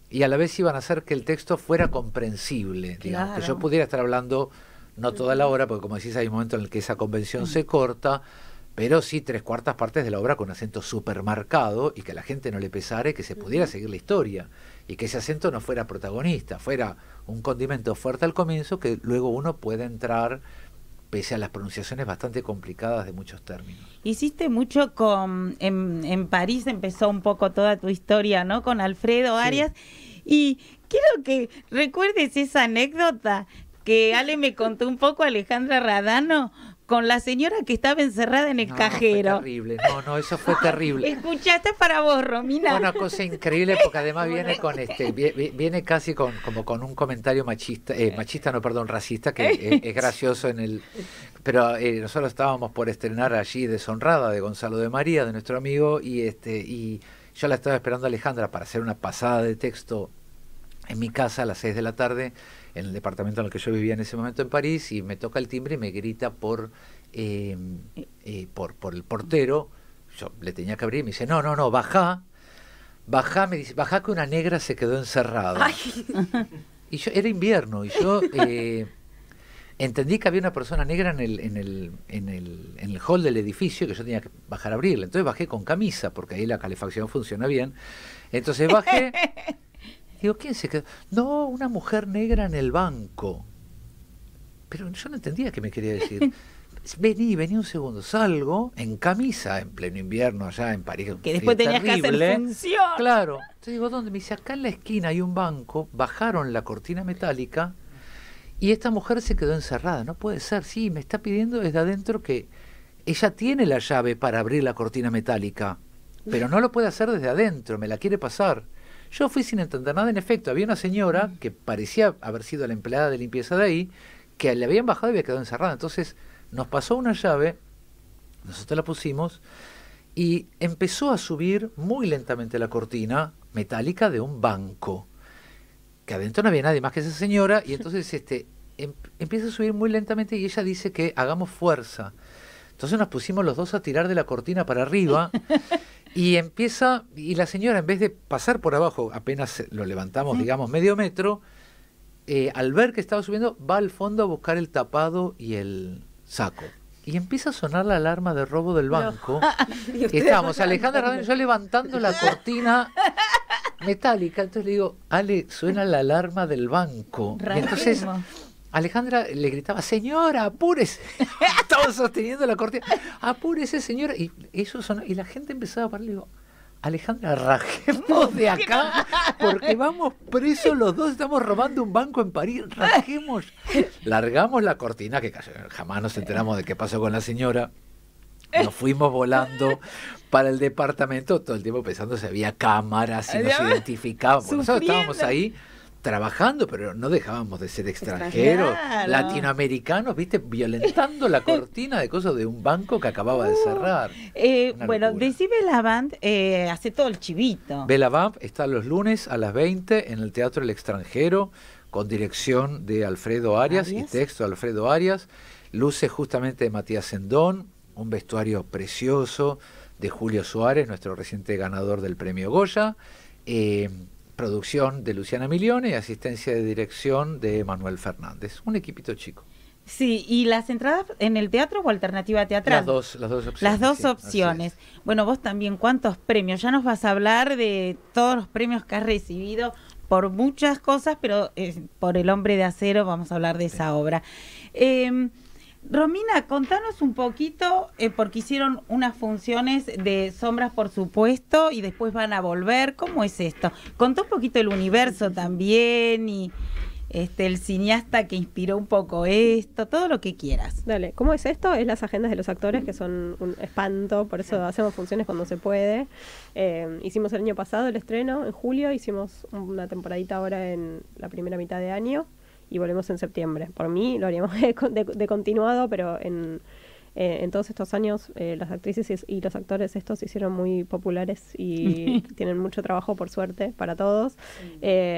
Speaker 3: y a la vez iban a hacer que el texto fuera comprensible, digamos,
Speaker 1: Claro.
Speaker 3: que yo pudiera estar hablando no toda la obra, porque como decís, hay un momento en el que esa convención se corta, pero sí 3/4 partes de la obra con acento súper marcado, y que a la gente no le pesara, y que se pudiera seguir la historia, y que ese acento no fuera protagonista, fuera un condimento fuerte al comienzo, que luego uno pueda entrar, pese a las pronunciaciones bastante complicadas de muchos términos.
Speaker 1: Hiciste mucho en París, empezó un poco toda tu historia, ¿no? Con Alfredo
Speaker 3: Sí.
Speaker 1: Arias. Y quiero que recuerdes esa anécdota que Ale me contó un poco, Alejandra Radano, con la señora que estaba encerrada en el cajero.
Speaker 3: Fue terrible, no, eso fue terrible.
Speaker 1: Escuchaste para vos, Romina.
Speaker 3: Fue una cosa increíble, porque además viene con viene casi como con un comentario machista, racista, que es gracioso pero nosotros estábamos por estrenar allí Deshonrada, de Gonzalo de María, de nuestro amigo, y yo la estaba esperando a Alejandra para hacer una pasada de texto en mi casa a las 6 de la tarde, en el departamento en el que yo vivía en ese momento en París, y me toca el timbre y me grita por el portero. Yo le tenía que abrir y me dice, no, bajá, me dice, bajá que una negra se quedó encerrada.
Speaker 2: Ay.
Speaker 3: Y yo, era invierno, y yo entendí que había una persona negra en el hall del edificio, que yo tenía que bajar a abrirla. Entonces bajé con camisa, porque ahí la calefacción funciona bien. Entonces bajé, digo, ¿quién se quedó? No, una mujer negra en el banco. Pero yo no entendía qué me quería decir. Vení un segundo. Salgo en camisa, en pleno invierno, allá en París.
Speaker 1: Que después tenías que hacer función.
Speaker 3: Claro. Entonces digo, ¿dónde? Me dice, acá en la esquina hay un banco, bajaron la cortina metálica y esta mujer se quedó encerrada. No puede ser, sí, me está pidiendo desde adentro que ella tiene la llave para abrir la cortina metálica, pero no lo puede hacer desde adentro, me la quiere pasar. Yo fui sin entender nada. En efecto, había una señora que parecía haber sido la empleada de limpieza de ahí, que le habían bajado y había quedado encerrada. Entonces nos pasó una llave, nosotros la pusimos, y empezó a subir muy lentamente la cortina metálica de un banco, que adentro no había nadie más que esa señora, y entonces empieza a subir muy lentamente, y ella dice que hagamos fuerza. Entonces nos pusimos los dos a tirar de la cortina para arriba, y la señora, en vez de pasar por abajo, apenas lo levantamos, digamos, medio metro, al ver que estaba subiendo, va al fondo a buscar el tapado y el saco. Y empieza a sonar la alarma de robo del banco.
Speaker 2: Y ustedes
Speaker 3: Estábamos Alejandra Radón y yo levantando la cortina metálica. Entonces le digo, Ale, suena la alarma del banco. Y entonces Alejandra le gritaba, señora, apúrese. Estaba sosteniendo la cortina. Apúrese, señora. Y eso sonó, y la gente empezaba a parar. Le digo, Alejandra, rajemos de acá, porque vamos presos los dos, estamos robando un banco en París, rajemos. Largamos la cortina, que jamás nos enteramos de qué pasó con la señora. Nos fuimos volando para el departamento, todo el tiempo pensando si había cámaras, si nos identificábamos. Nosotros estábamos ahí trabajando, pero no dejábamos de ser extranjeros,
Speaker 1: Claro.
Speaker 3: latinoamericanos, viste, violentando la cortina de cosas de un banco que acababa de cerrar. Una
Speaker 1: Bueno,
Speaker 3: locura.
Speaker 1: Decime la band hace todo el chivito.
Speaker 3: Bella Vamp está los lunes a las 20 en el Teatro El Extranjero, con dirección de Alfredo Arias y texto de Alfredo Arias. Luces justamente de Matías Sendón, un vestuario precioso de Julio Suárez, nuestro reciente ganador del premio Goya. Producción de Luciana Milione y asistencia de dirección de Manuel Fernández. Un equipito chico.
Speaker 1: Sí, ¿y las entradas en el teatro o alternativa teatral?
Speaker 3: Las dos opciones.
Speaker 1: Las dos
Speaker 3: sí, así
Speaker 1: opciones.
Speaker 3: es.
Speaker 1: Bueno, vos también, ¿cuántos premios? Ya nos vas a hablar de todos los premios que has recibido por muchas cosas, pero por El Hombre de Acero vamos a hablar de esa obra. Romina, contanos un poquito, porque hicieron unas funciones de Sombras, por supuesto, y después van a volver. ¿Cómo es esto? Contá un poquito el universo también y el cineasta que inspiró un poco esto, todo lo que quieras.
Speaker 5: Dale, ¿cómo es esto? Es las agendas de los actores, que son un espanto, por eso hacemos funciones cuando se puede. Hicimos el año pasado el estreno, en julio, hicimos una temporadita ahora en la primera mitad de año y volvemos en septiembre. Por mí lo haríamos de continuado, pero en todos estos años las actrices y los actores estos se hicieron muy populares y tienen mucho trabajo, por suerte, para todos.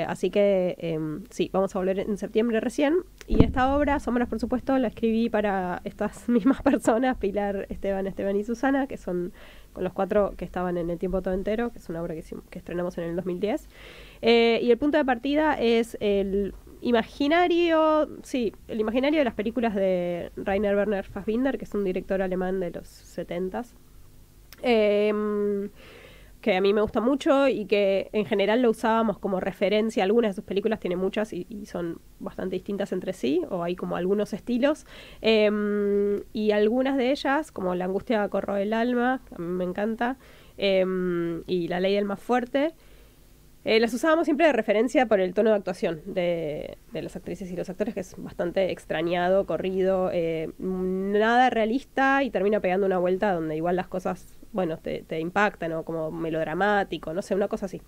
Speaker 5: Así que sí, vamos a volver en septiembre recién. Y esta obra, Sombras, por supuesto, la escribí para estas mismas personas, Pilar, Esteban y Susana, que son con los 4 que estaban en El Tiempo Todo Entero, que es una obra que estrenamos en el 2010. Y el punto de partida es el imaginario de las películas de Rainer Werner Fassbinder, que es un director alemán de los 70s, que a mí me gusta mucho y que en general lo usábamos como referencia. Algunas de sus películas tienen muchas y son bastante distintas entre sí, o hay como algunos estilos, y algunas de ellas, como La angustia corroe el alma, que a mí me encanta, y La ley del más fuerte, las usábamos siempre de referencia por el tono de actuación de las actrices y los actores, que es bastante extrañado, corrido, nada realista, y termina pegando una vuelta donde igual las cosas, bueno, te impactan, o como melodramático, no sé, una cosa así.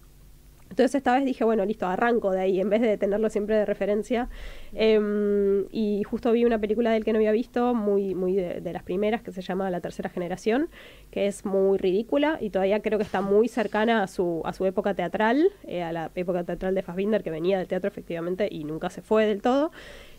Speaker 5: Entonces esta vez dije, bueno, listo, arranco de ahí, en vez de tenerlo siempre de referencia. Y justo vi una película del que no había visto, muy de las primeras, que se llama La tercera generación, que es muy ridícula y todavía creo que está muy cercana a su época teatral, a la época teatral de Fassbinder, que venía del teatro efectivamente y nunca se fue del todo.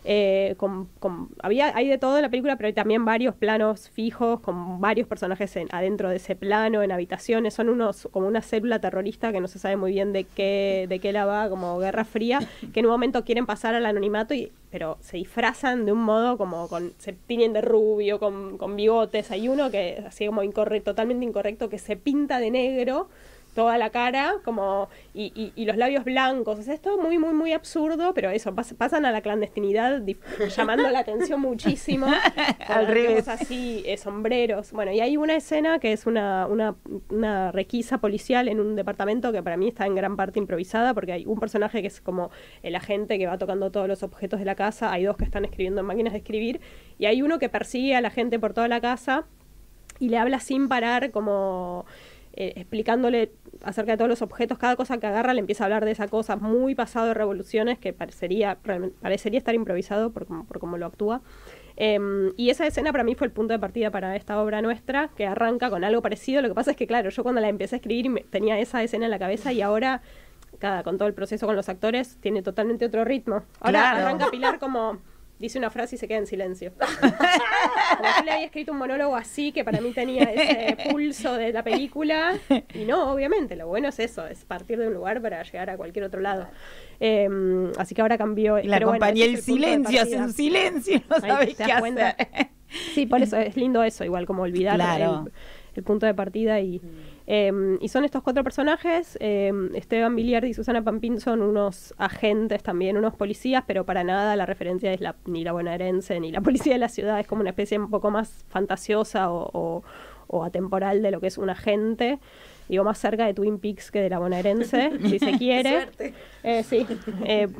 Speaker 5: Hay de todo en la película, pero hay también varios planos fijos con varios personajes adentro de ese plano, en habitaciones. Son como una célula terrorista que no se sabe muy bien de qué la va, como Guerra Fría, que en un momento quieren pasar al anonimato, pero se disfrazan de un modo como se tiñen de rubio, con bigotes. Hay uno que es así como totalmente incorrecto, que se pinta de negro toda la cara, como y los labios blancos. O sea, es todo muy, muy, muy absurdo, pero eso, pasan a la clandestinidad llamando la atención muchísimo.
Speaker 1: Al revés.
Speaker 5: Así, sombreros. Bueno, y hay una escena que es una requisa policial en un departamento que para mí está en gran parte improvisada, porque hay un personaje que es como el agente que va tocando todos los objetos de la casa, hay 2 que están escribiendo en máquinas de escribir, y hay uno que persigue a la gente por toda la casa y le habla sin parar, como explicándole acerca de todos los objetos. Cada cosa que agarra le empieza a hablar de esa cosa, muy pasado de revoluciones, que parecería estar improvisado por cómo lo actúa. Y esa escena para mí fue el punto de partida para esta obra nuestra, que arranca con algo parecido. Lo que pasa es que, claro, yo cuando la empecé a escribir tenía esa escena en la cabeza, y ahora, con todo el proceso con los actores, tiene totalmente otro ritmo. Ahora arranca Pilar como dice una frase y se queda en silencio. Como yo le había escrito un monólogo así, que para mí tenía ese pulso de la película, y no, obviamente, lo bueno es eso, es partir de un lugar para llegar a cualquier otro lado. Así que ahora cambió.
Speaker 1: La compañía, el silencio, hace un silencio, no sabés qué hacer.
Speaker 5: Sí, por eso es lindo eso, igual como olvidar
Speaker 1: Claro.
Speaker 5: el punto de partida. Y son estos 4 personajes. Esteban Biliardi y Susana Pampín son unos agentes también, unos policías, pero para nada la referencia es ni la bonaerense ni la policía de la ciudad. Es como una especie un poco más fantasiosa o atemporal de lo que es un agente. Digo, más cerca de Twin Peaks que de la bonaerense, si se quiere.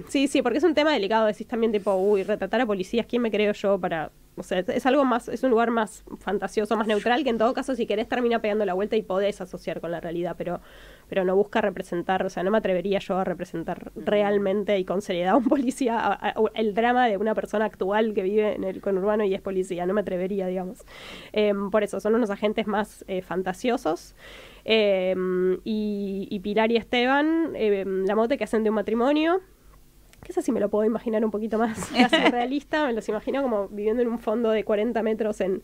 Speaker 5: Sí, porque es un tema delicado. Decís también tipo, retratar a policías, ¿quién me creo yo para...? O sea, es algo más, es un lugar más fantasioso, más neutral, que en todo caso, si querés, termina pegando la vuelta y podés asociar con la realidad, pero no busca representar, o sea, no me atrevería yo a representar realmente y con seriedad a un policía, el drama de una persona actual que vive en el conurbano y es policía, no me atrevería, digamos. Por eso, son unos agentes más fantasiosos. Y Pilar y Esteban, Lamote, que hacen de un matrimonio, que eso sí me lo puedo imaginar un poquito más casi realista, me los imagino como viviendo en un fondo de 40 metros en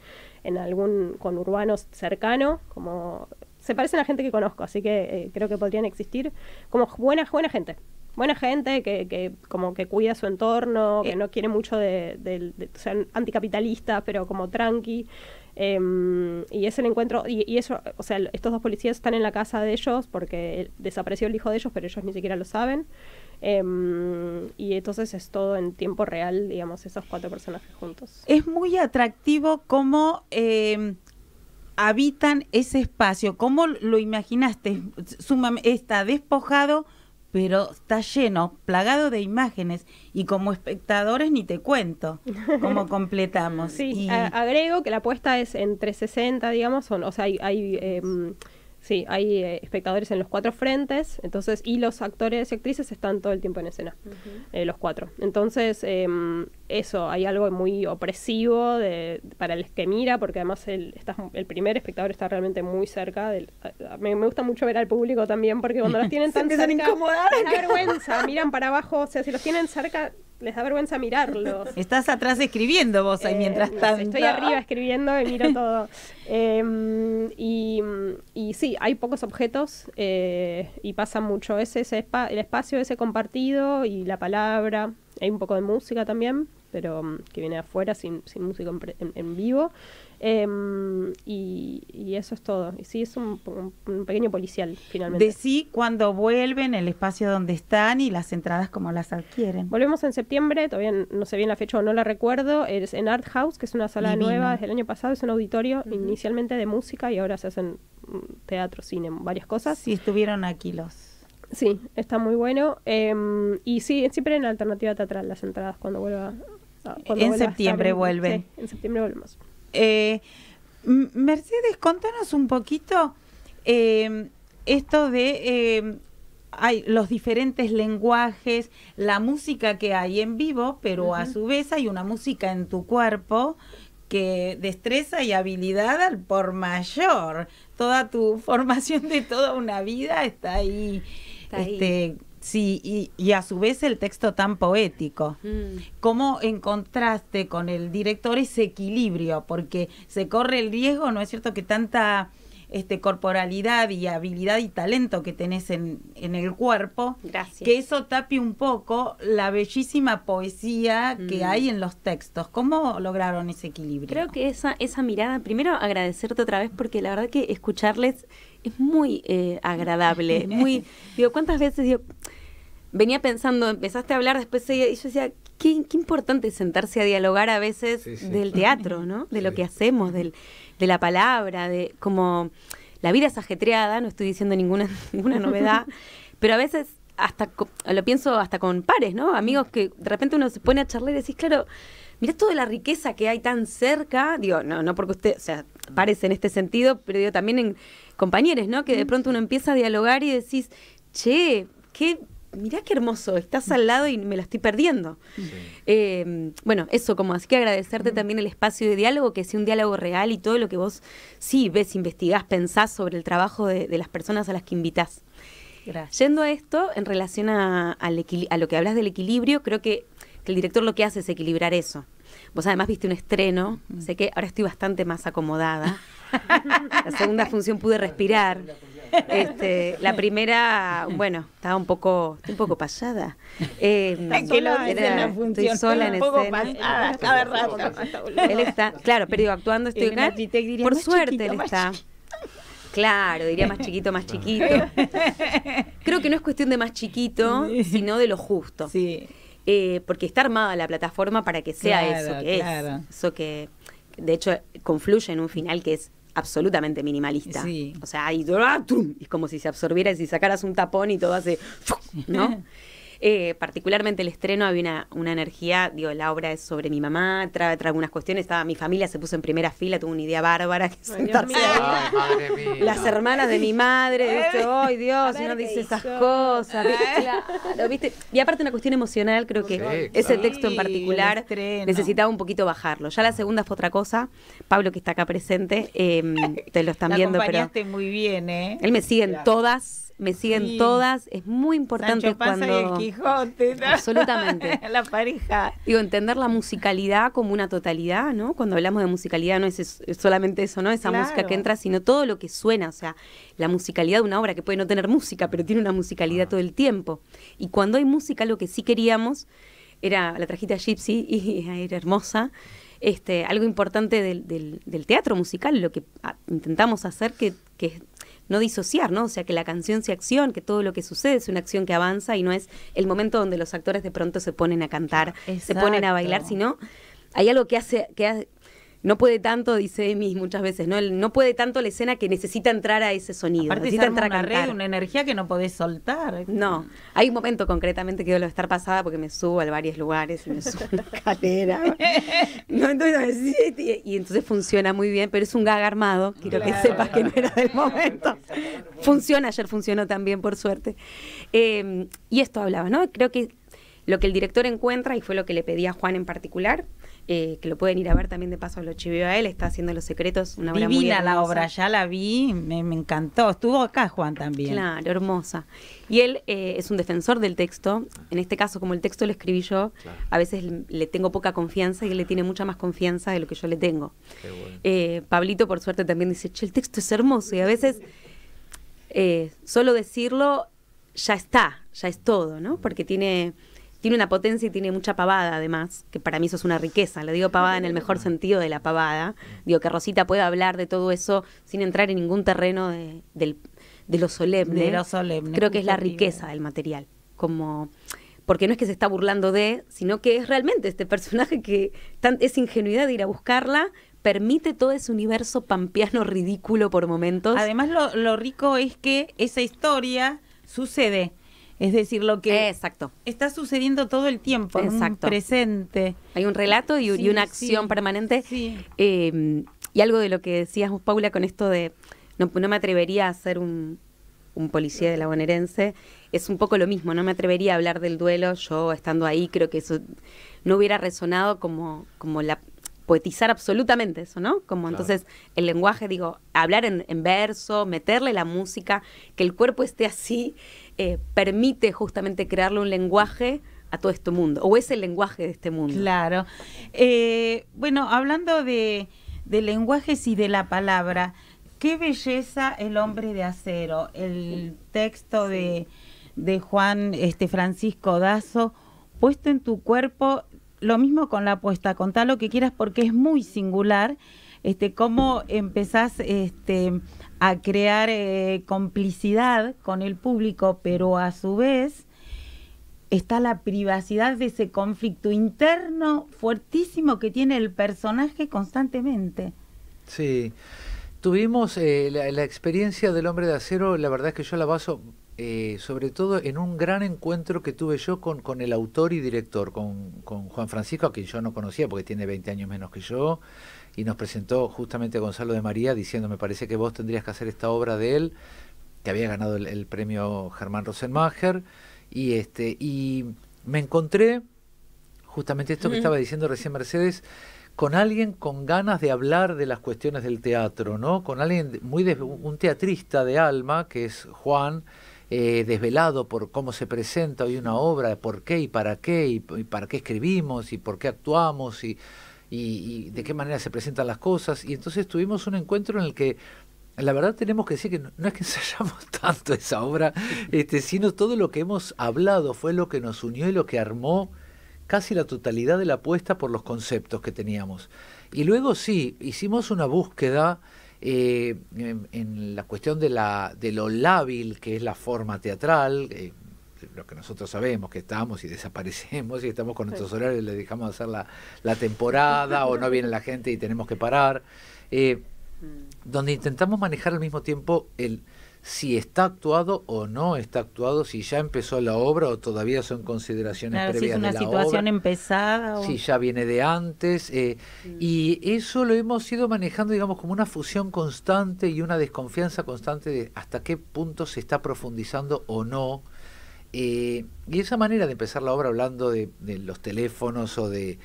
Speaker 5: algún conurbano cercano, como se parecen a gente que conozco, así que creo que podrían existir como buena gente. Buena gente que como que cuida su entorno, que no quiere mucho de o sea, anticapitalista, pero como tranqui. Y es el encuentro, y eso, o sea, estos 2 policías están en la casa de ellos porque desapareció el hijo de ellos, pero ellos ni siquiera lo saben. Y entonces es todo en tiempo real, digamos, esos 4 personajes juntos.
Speaker 1: Es muy atractivo cómo habitan ese espacio, cómo lo imaginaste, está despojado, pero está lleno, plagado de imágenes, y como espectadores ni te cuento cómo completamos.
Speaker 5: Sí,
Speaker 1: y...
Speaker 5: agrego que la apuesta es en 360, digamos, o sea, hay espectadores en los 4 frentes, entonces, y los actores y actrices están todo el tiempo en escena, los 4. Entonces, eso, hay algo muy opresivo para el que mira, porque además el primer espectador está realmente muy cerca. Me gusta mucho ver al público también, porque cuando los tienen tan cerca, les da vergüenza, miran para abajo, o sea, si los tienen cerca, les da vergüenza mirarlos.
Speaker 1: Estás atrás escribiendo vos ahí mientras tanto.
Speaker 5: Estoy arriba escribiendo y miro todo. Y sí, hay pocos objetos y pasa mucho el espacio ese compartido y la palabra. Hay un poco de música también, pero que viene de afuera, sin música en vivo. Y eso es todo. Y sí, es un pequeño policial, finalmente.
Speaker 1: Decí cuando vuelven, el espacio donde están y las entradas cómo las adquieren.
Speaker 5: Volvemos en septiembre, todavía no sé bien la fecha o no la recuerdo. Es en Art House, que es una sala
Speaker 1: Divino.
Speaker 5: nueva desde el año pasado. Es un auditorio inicialmente de música y ahora se hacen teatro, cine, varias cosas.
Speaker 1: Sí, estuvieron aquí los...
Speaker 5: Sí, está muy bueno. Y sí, siempre en alternativa teatral las entradas cuando vuelva.
Speaker 1: En septiembre vuelven.
Speaker 5: Sí, en septiembre volvemos.
Speaker 1: Mercedes, contanos un poquito esto de hay los diferentes lenguajes, la música que hay en vivo, pero a su vez hay una música en tu cuerpo que destreza y habilidad al por mayor. Toda tu formación de toda una vida está ahí. Sí, y a su vez el texto tan poético. ¿Cómo encontraste con el director ese equilibrio? Porque se corre el riesgo, ¿no es cierto?, que tanta corporalidad y habilidad y talento que tenés en el cuerpo,
Speaker 2: Gracias.
Speaker 1: que eso tape un poco la bellísima poesía que hay en los textos. ¿Cómo lograron ese equilibrio?
Speaker 2: Creo que esa mirada, primero agradecerte otra vez, porque la verdad que escucharles es muy agradable, muy, ¿cuántas veces venía pensando, empezaste a hablar, después y yo decía, qué importante es sentarse a dialogar a veces del teatro, ¿no? De lo que hacemos, de la palabra, de como la vida es ajetreada, no estoy diciendo ninguna novedad, pero a veces lo pienso hasta con pares, ¿no? Amigos que de repente uno se pone a charlar y decís, claro, mirá toda la riqueza que hay tan cerca, no porque usted, o sea, pares en este sentido, pero también en compañeros, ¿no? Que de pronto uno empieza a dialogar y decís, mirá qué hermoso, estás al lado y me la estoy perdiendo. Sí. Bueno, eso, como así que agradecerte también el espacio de diálogo, que sea un diálogo real y todo lo que vos sí ves, investigás, pensás sobre el trabajo de las personas a las que invitás.
Speaker 1: Gracias.
Speaker 2: Yendo a esto, en relación a lo que hablas del equilibrio, creo que el director lo que hace es equilibrar eso. Vos además viste un estreno, sé que ahora estoy bastante más acomodada. La segunda función pude respirar. La primera, bueno, estaba un poco pasada.
Speaker 1: Que lo dice en la función,
Speaker 2: estoy sola en
Speaker 1: un poco
Speaker 2: escena.
Speaker 1: pasada, cada rato.
Speaker 2: Él está, claro, pero digo, actuando estoy
Speaker 1: El
Speaker 2: acá.
Speaker 1: arquitecto diría,
Speaker 2: Por
Speaker 1: más
Speaker 2: suerte
Speaker 1: chiquito,
Speaker 2: él
Speaker 1: más
Speaker 2: está. Claro, diría más chiquito, más chiquito. Creo que no es cuestión de más chiquito, sino de lo justo.
Speaker 1: Sí.
Speaker 2: Porque está armada la plataforma para que sea
Speaker 1: Claro,
Speaker 2: eso que
Speaker 1: claro.
Speaker 2: es. Eso que, de hecho, confluye en un final que es absolutamente minimalista.
Speaker 1: Sí.
Speaker 2: O sea, hay es como si se absorbiera y si sacaras un tapón y todo hace, ¿no? Particularmente el estreno había una energía, digo, la obra es sobre mi mamá, trae algunas cuestiones, mi familia se puso en primera fila, tuvo una idea bárbara que sentarse ahí.
Speaker 3: Ay, madre mía.
Speaker 2: Las hermanas de mi madre, ¿viste? ¡Ay, Dios!
Speaker 5: A
Speaker 2: Y uno
Speaker 5: ver
Speaker 2: dice
Speaker 5: qué
Speaker 2: esas
Speaker 5: hizo.
Speaker 2: cosas. Claro, ¿viste? Y aparte una cuestión emocional, creo que
Speaker 3: Sí,
Speaker 2: ese
Speaker 3: claro.
Speaker 2: texto en
Speaker 1: Sí,
Speaker 2: particular
Speaker 1: el estreno.
Speaker 2: necesitaba un poquito bajarlo. Ya la segunda fue otra cosa. Pablo, que está acá presente, te lo están
Speaker 1: La
Speaker 2: viendo, pero
Speaker 1: acompañaste muy bien, ¿eh?
Speaker 2: él me sigue en todas. Me siguen
Speaker 1: Sí.
Speaker 2: todas, es muy importante
Speaker 1: Sancho Panza
Speaker 2: cuando...
Speaker 1: y el Quijote, ¿no?
Speaker 2: Absolutamente.
Speaker 1: La pareja.
Speaker 2: Digo, entender la musicalidad como una totalidad, ¿no? Cuando hablamos de musicalidad no es solamente eso, ¿no? Esa
Speaker 1: Claro.
Speaker 2: música que entra, sino todo lo que suena, o sea, la musicalidad de una obra que puede no tener música, pero tiene una musicalidad todo el tiempo. Y cuando hay música, lo que sí queríamos era, la trajiste a Gypsy y era hermosa, algo importante del teatro musical, lo que intentamos hacer que no disociar, ¿no? O sea, que la canción sea acción, que todo lo que sucede es una acción que avanza y no es el momento donde los actores de pronto se ponen a cantar, se ponen a bailar,
Speaker 1: Exacto.
Speaker 2: sino hay algo que hace no puede tanto, dice Emi muchas veces, ¿no? Él no puede tanto la escena que necesita entrar a ese sonido,
Speaker 1: Aparte se
Speaker 2: necesita
Speaker 1: arma
Speaker 2: entrar a
Speaker 1: una
Speaker 2: cantar.
Speaker 1: red, una energía que no podés soltar.
Speaker 2: No, hay un momento concretamente que debo estar pasada porque me subo a varios lugares y me subo a una escalera. No, entonces, y entonces funciona muy bien, pero es un gag armado, quiero que sepas que no era del momento. Funciona, ayer funcionó también, por suerte. Y esto hablaba, ¿no? Creo que lo que el director encuentra, y fue lo que le pedí a Juan en particular, que lo pueden ir a ver también de paso, lo chiveo a él, está haciendo Los Secretos, una obra muy
Speaker 1: Divina
Speaker 2: hermosa.
Speaker 1: la obra, ya la vi, me encantó. Estuvo acá Juan también.
Speaker 2: Claro, hermosa. Y él es un defensor del texto. En este caso, como el texto lo escribí yo,
Speaker 3: Claro.
Speaker 2: a veces le tengo poca confianza y él le tiene mucha más confianza de lo que yo le tengo.
Speaker 3: Qué bueno.
Speaker 2: Pablito, por suerte, también dice, che, el texto es hermoso. Y a veces, solo decirlo, ya es todo, ¿no? Porque tiene una potencia y tiene mucha pavada, además, que para mí eso es una riqueza. Le digo pavada en el mejor sentido de la pavada. Digo que Rosita pueda hablar de todo eso sin entrar en ningún terreno de lo solemne.
Speaker 1: De lo solemne,
Speaker 2: Creo que es la
Speaker 1: justo,
Speaker 2: riqueza del material. Porque no es que se está burlando sino que es realmente este personaje que es ingenuidad de ir a buscarla, permite todo ese universo pampeano ridículo por momentos.
Speaker 1: Además, lo rico es que esa historia sucede. Es decir, lo que
Speaker 2: Exacto.
Speaker 1: está sucediendo todo el tiempo, en un
Speaker 2: Exacto.
Speaker 1: presente.
Speaker 2: Hay un relato y
Speaker 1: Sí,
Speaker 2: una acción
Speaker 1: sí,
Speaker 2: permanente.
Speaker 1: sí.
Speaker 2: Y algo de lo que decías vos, Paula, con esto de no me atrevería a ser un policía de la bonaerense, es un poco lo mismo, no me atrevería a hablar del duelo, yo estando ahí creo que eso no hubiera resonado como poetizar absolutamente eso, ¿no? Como
Speaker 3: Claro.
Speaker 2: entonces el lenguaje, digo, hablar en verso, meterle la música, que el cuerpo esté así, permite justamente crearle un lenguaje a todo este mundo, o es el lenguaje de este mundo.
Speaker 1: Claro. Bueno, hablando de lenguajes y de la palabra, qué belleza El hombre de acero, el texto de Juan Francisco Dazo, puesto en tu cuerpo, lo mismo con la puesta, contá lo que quieras porque es muy singular, cómo empezás a crear complicidad con el público, pero a su vez está la privacidad de ese conflicto interno fuertísimo que tiene el personaje constantemente.
Speaker 3: Sí, tuvimos la experiencia del Hombre de Acero, la verdad es que yo la baso sobre todo en un gran encuentro que tuve yo con el autor y director, con Juan Francisco, a quien yo no conocía porque tiene 20 años menos que yo, y nos presentó justamente Gonzalo de María diciendo, me parece que vos tendrías que hacer esta obra de él, que había ganado el premio Germán Rosenmacher, y me encontré, justamente esto que estaba diciendo recién Mercedes, con alguien con ganas de hablar de las cuestiones del teatro, ¿no? Con alguien un teatrista de alma, que es Juan, desvelado por cómo se presenta hoy una obra, de por qué y para qué, y para qué escribimos, y por qué actuamos, y de qué manera se presentan las cosas. Y entonces tuvimos un encuentro en el que La verdad tenemos que decir que no es que ensayamos tanto esa obra, sino todo lo que hemos hablado fue lo que nos unió y lo que armó casi la totalidad de la apuesta por los conceptos que teníamos. Y luego sí, hicimos una búsqueda en la cuestión de lo lábil que es la forma teatral, lo que nosotros sabemos, que estamos y desaparecemos y estamos con nuestros horarios y le dejamos hacer la temporada o no viene la gente y tenemos que parar, donde intentamos manejar al mismo tiempo si está actuado o no está actuado, si ya empezó la obra o todavía son consideraciones previas de la obra.
Speaker 1: Si es una situación empezada.
Speaker 3: Si ya viene de antes. Y eso lo hemos ido manejando, digamos, como una fusión constante y una desconfianza constante de hasta qué punto se está profundizando o no. Y esa manera de empezar la obra hablando de los teléfonos o de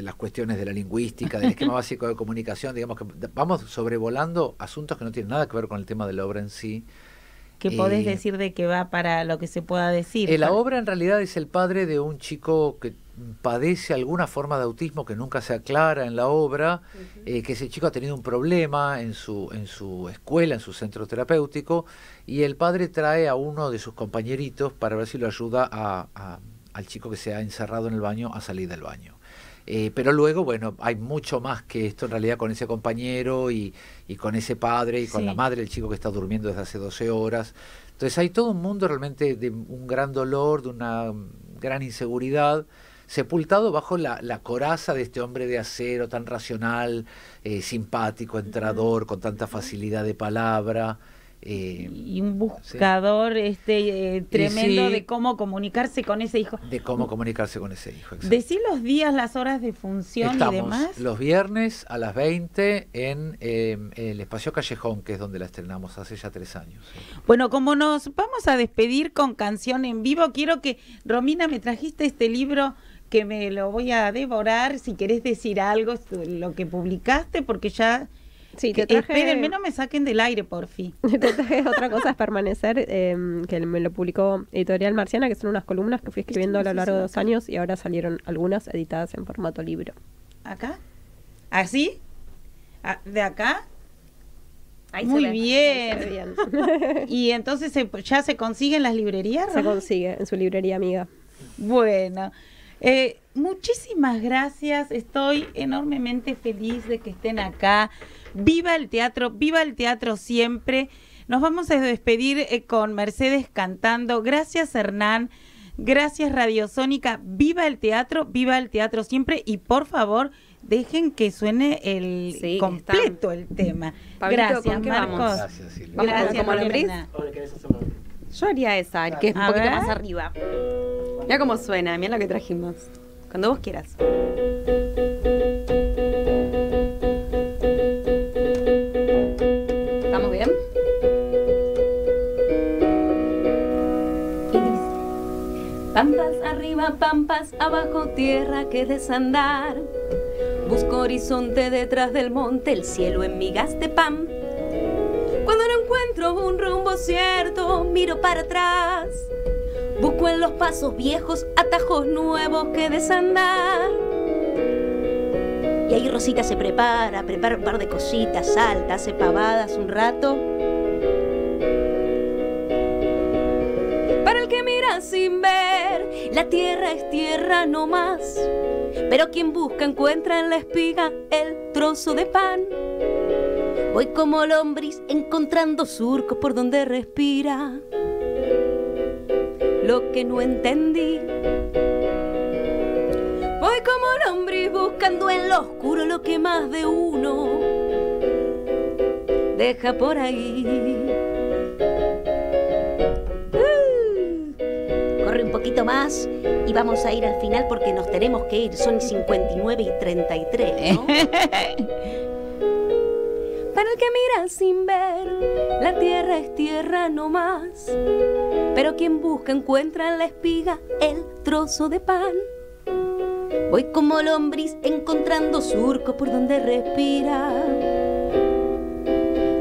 Speaker 3: las cuestiones de la lingüística, del esquema básico de comunicación, digamos que vamos sobrevolando asuntos que no tienen nada que ver con el tema de la obra en sí.
Speaker 1: ¿Qué podés decir de que va para lo que se pueda decir?
Speaker 3: La obra en realidad es el padre de un chico que padece alguna forma de autismo que nunca se aclara en la obra, que ese chico ha tenido un problema en su escuela, en su centro terapéutico, y el padre trae a uno de sus compañeritos para ver si lo ayuda al chico que se ha encerrado en el baño a salir del baño. Pero luego, bueno, hay mucho más que esto en realidad con ese compañero y con ese padre y con la madre del chico que está durmiendo desde hace 12 horas. Entonces hay todo un mundo realmente de un gran dolor, de una gran inseguridad, sepultado bajo la coraza de este hombre de acero tan racional, simpático, entrador, con tanta facilidad de palabra.
Speaker 1: Y un buscador tremendo de cómo comunicarse con ese hijo.
Speaker 3: De cómo comunicarse con ese hijo. Exacto.
Speaker 1: Decí los días, las horas de función y demás.
Speaker 3: Estamos los viernes a las 20 en el Espacio Callejón, que es donde la estrenamos hace ya 3 años. ¿Sí?
Speaker 1: Bueno, como nos vamos a despedir con canción en vivo, quiero que, Romina, me trajiste este libro que me lo voy a devorar. Si querés decir algo, lo que publicaste, porque ya...
Speaker 5: Sí, te traje...
Speaker 1: Espérenme, no me saquen del aire, porfi.
Speaker 5: Te traje Otra cosa es permanecer, que me lo publicó Editorial Marciana, que son unas columnas que fui escribiendo a lo largo de 2 años y ahora salieron algunas editadas en formato libro.
Speaker 1: ¿Acá? ¿Así? ¿De acá?
Speaker 2: Ahí
Speaker 1: Muy
Speaker 2: se ve.
Speaker 1: bien.
Speaker 5: Ahí se ve bien.
Speaker 1: ¿Y entonces ya se consigue en las librerías?
Speaker 5: Se consigue en su librería amiga.
Speaker 1: Bueno, muchísimas gracias. Estoy enormemente feliz de que estén acá. Viva el teatro siempre. Nos vamos a despedir con Mercedes cantando. Gracias, Hernán. Gracias, Radiosónica. Viva el teatro siempre. Y por favor, dejen que suene el completo el tema.
Speaker 2: Pablito,
Speaker 1: gracias,
Speaker 2: ¿con qué
Speaker 1: Marcos.
Speaker 2: vamos?
Speaker 3: Gracias, Silvia.
Speaker 2: Vamos
Speaker 1: Gracias,
Speaker 2: como lombriz.
Speaker 1: Lorena.
Speaker 2: Yo haría esa, el que es un
Speaker 1: A
Speaker 2: poquito
Speaker 1: ver.
Speaker 2: más arriba. Mira cómo suena, mira lo que trajimos. Cuando vos quieras. ¿Estamos bien? Y dice: pampas arriba, pampas abajo, tierra que desandar. Busco horizonte detrás del monte, el cielo en migas de pan. Cuando no encuentro un rumbo cierto, miro para atrás. Busco en los pasos viejos atajos nuevos que desandar. Y ahí Rosita se prepara un par de cositas, salta, hace pavadas un rato. Para el que mira sin ver, la tierra es tierra no más. Pero quien busca encuentra en la espiga el trozo de pan. Voy como lombriz encontrando surcos por donde respira. Lo que no entendí. Voy como lombriz buscando en lo oscuro lo que más de uno deja por ahí. Corre un poquito más y vamos a ir al final porque nos tenemos que ir. Son 59 y 33, ¿no? Para el que mira sin ver, la tierra es tierra no más. Pero quien busca encuentra en la espiga el trozo de pan. Voy como lombriz encontrando surcos por donde respira.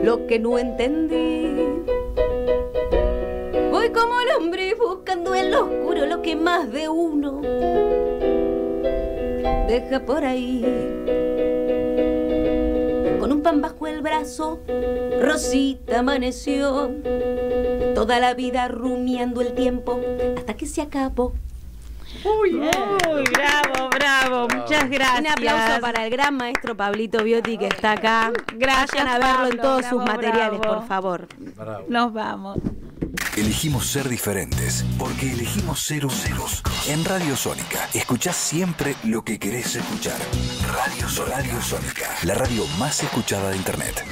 Speaker 2: Lo que no entendí. Voy como lombriz buscando en lo oscuro lo que más de uno deja por ahí. con un pan bajo el brazo, Rosita amaneció. Toda la vida rumiando el tiempo hasta que se acabó.
Speaker 1: Uy, bravo, bravo, muchas gracias.
Speaker 2: Un aplauso para el gran maestro Pablito Biotti que está acá.
Speaker 1: Gracias,
Speaker 2: Vayan a verlo en
Speaker 1: Pablo,
Speaker 2: todos
Speaker 1: bravo,
Speaker 2: sus materiales,
Speaker 1: bravo.
Speaker 2: por favor.
Speaker 3: Bravo.
Speaker 1: Nos vamos.
Speaker 6: Elegimos ser diferentes, porque elegimos ser useros. En Radio Sónica, escuchás siempre lo que querés escuchar. Radio Sónica, la radio más escuchada de Internet.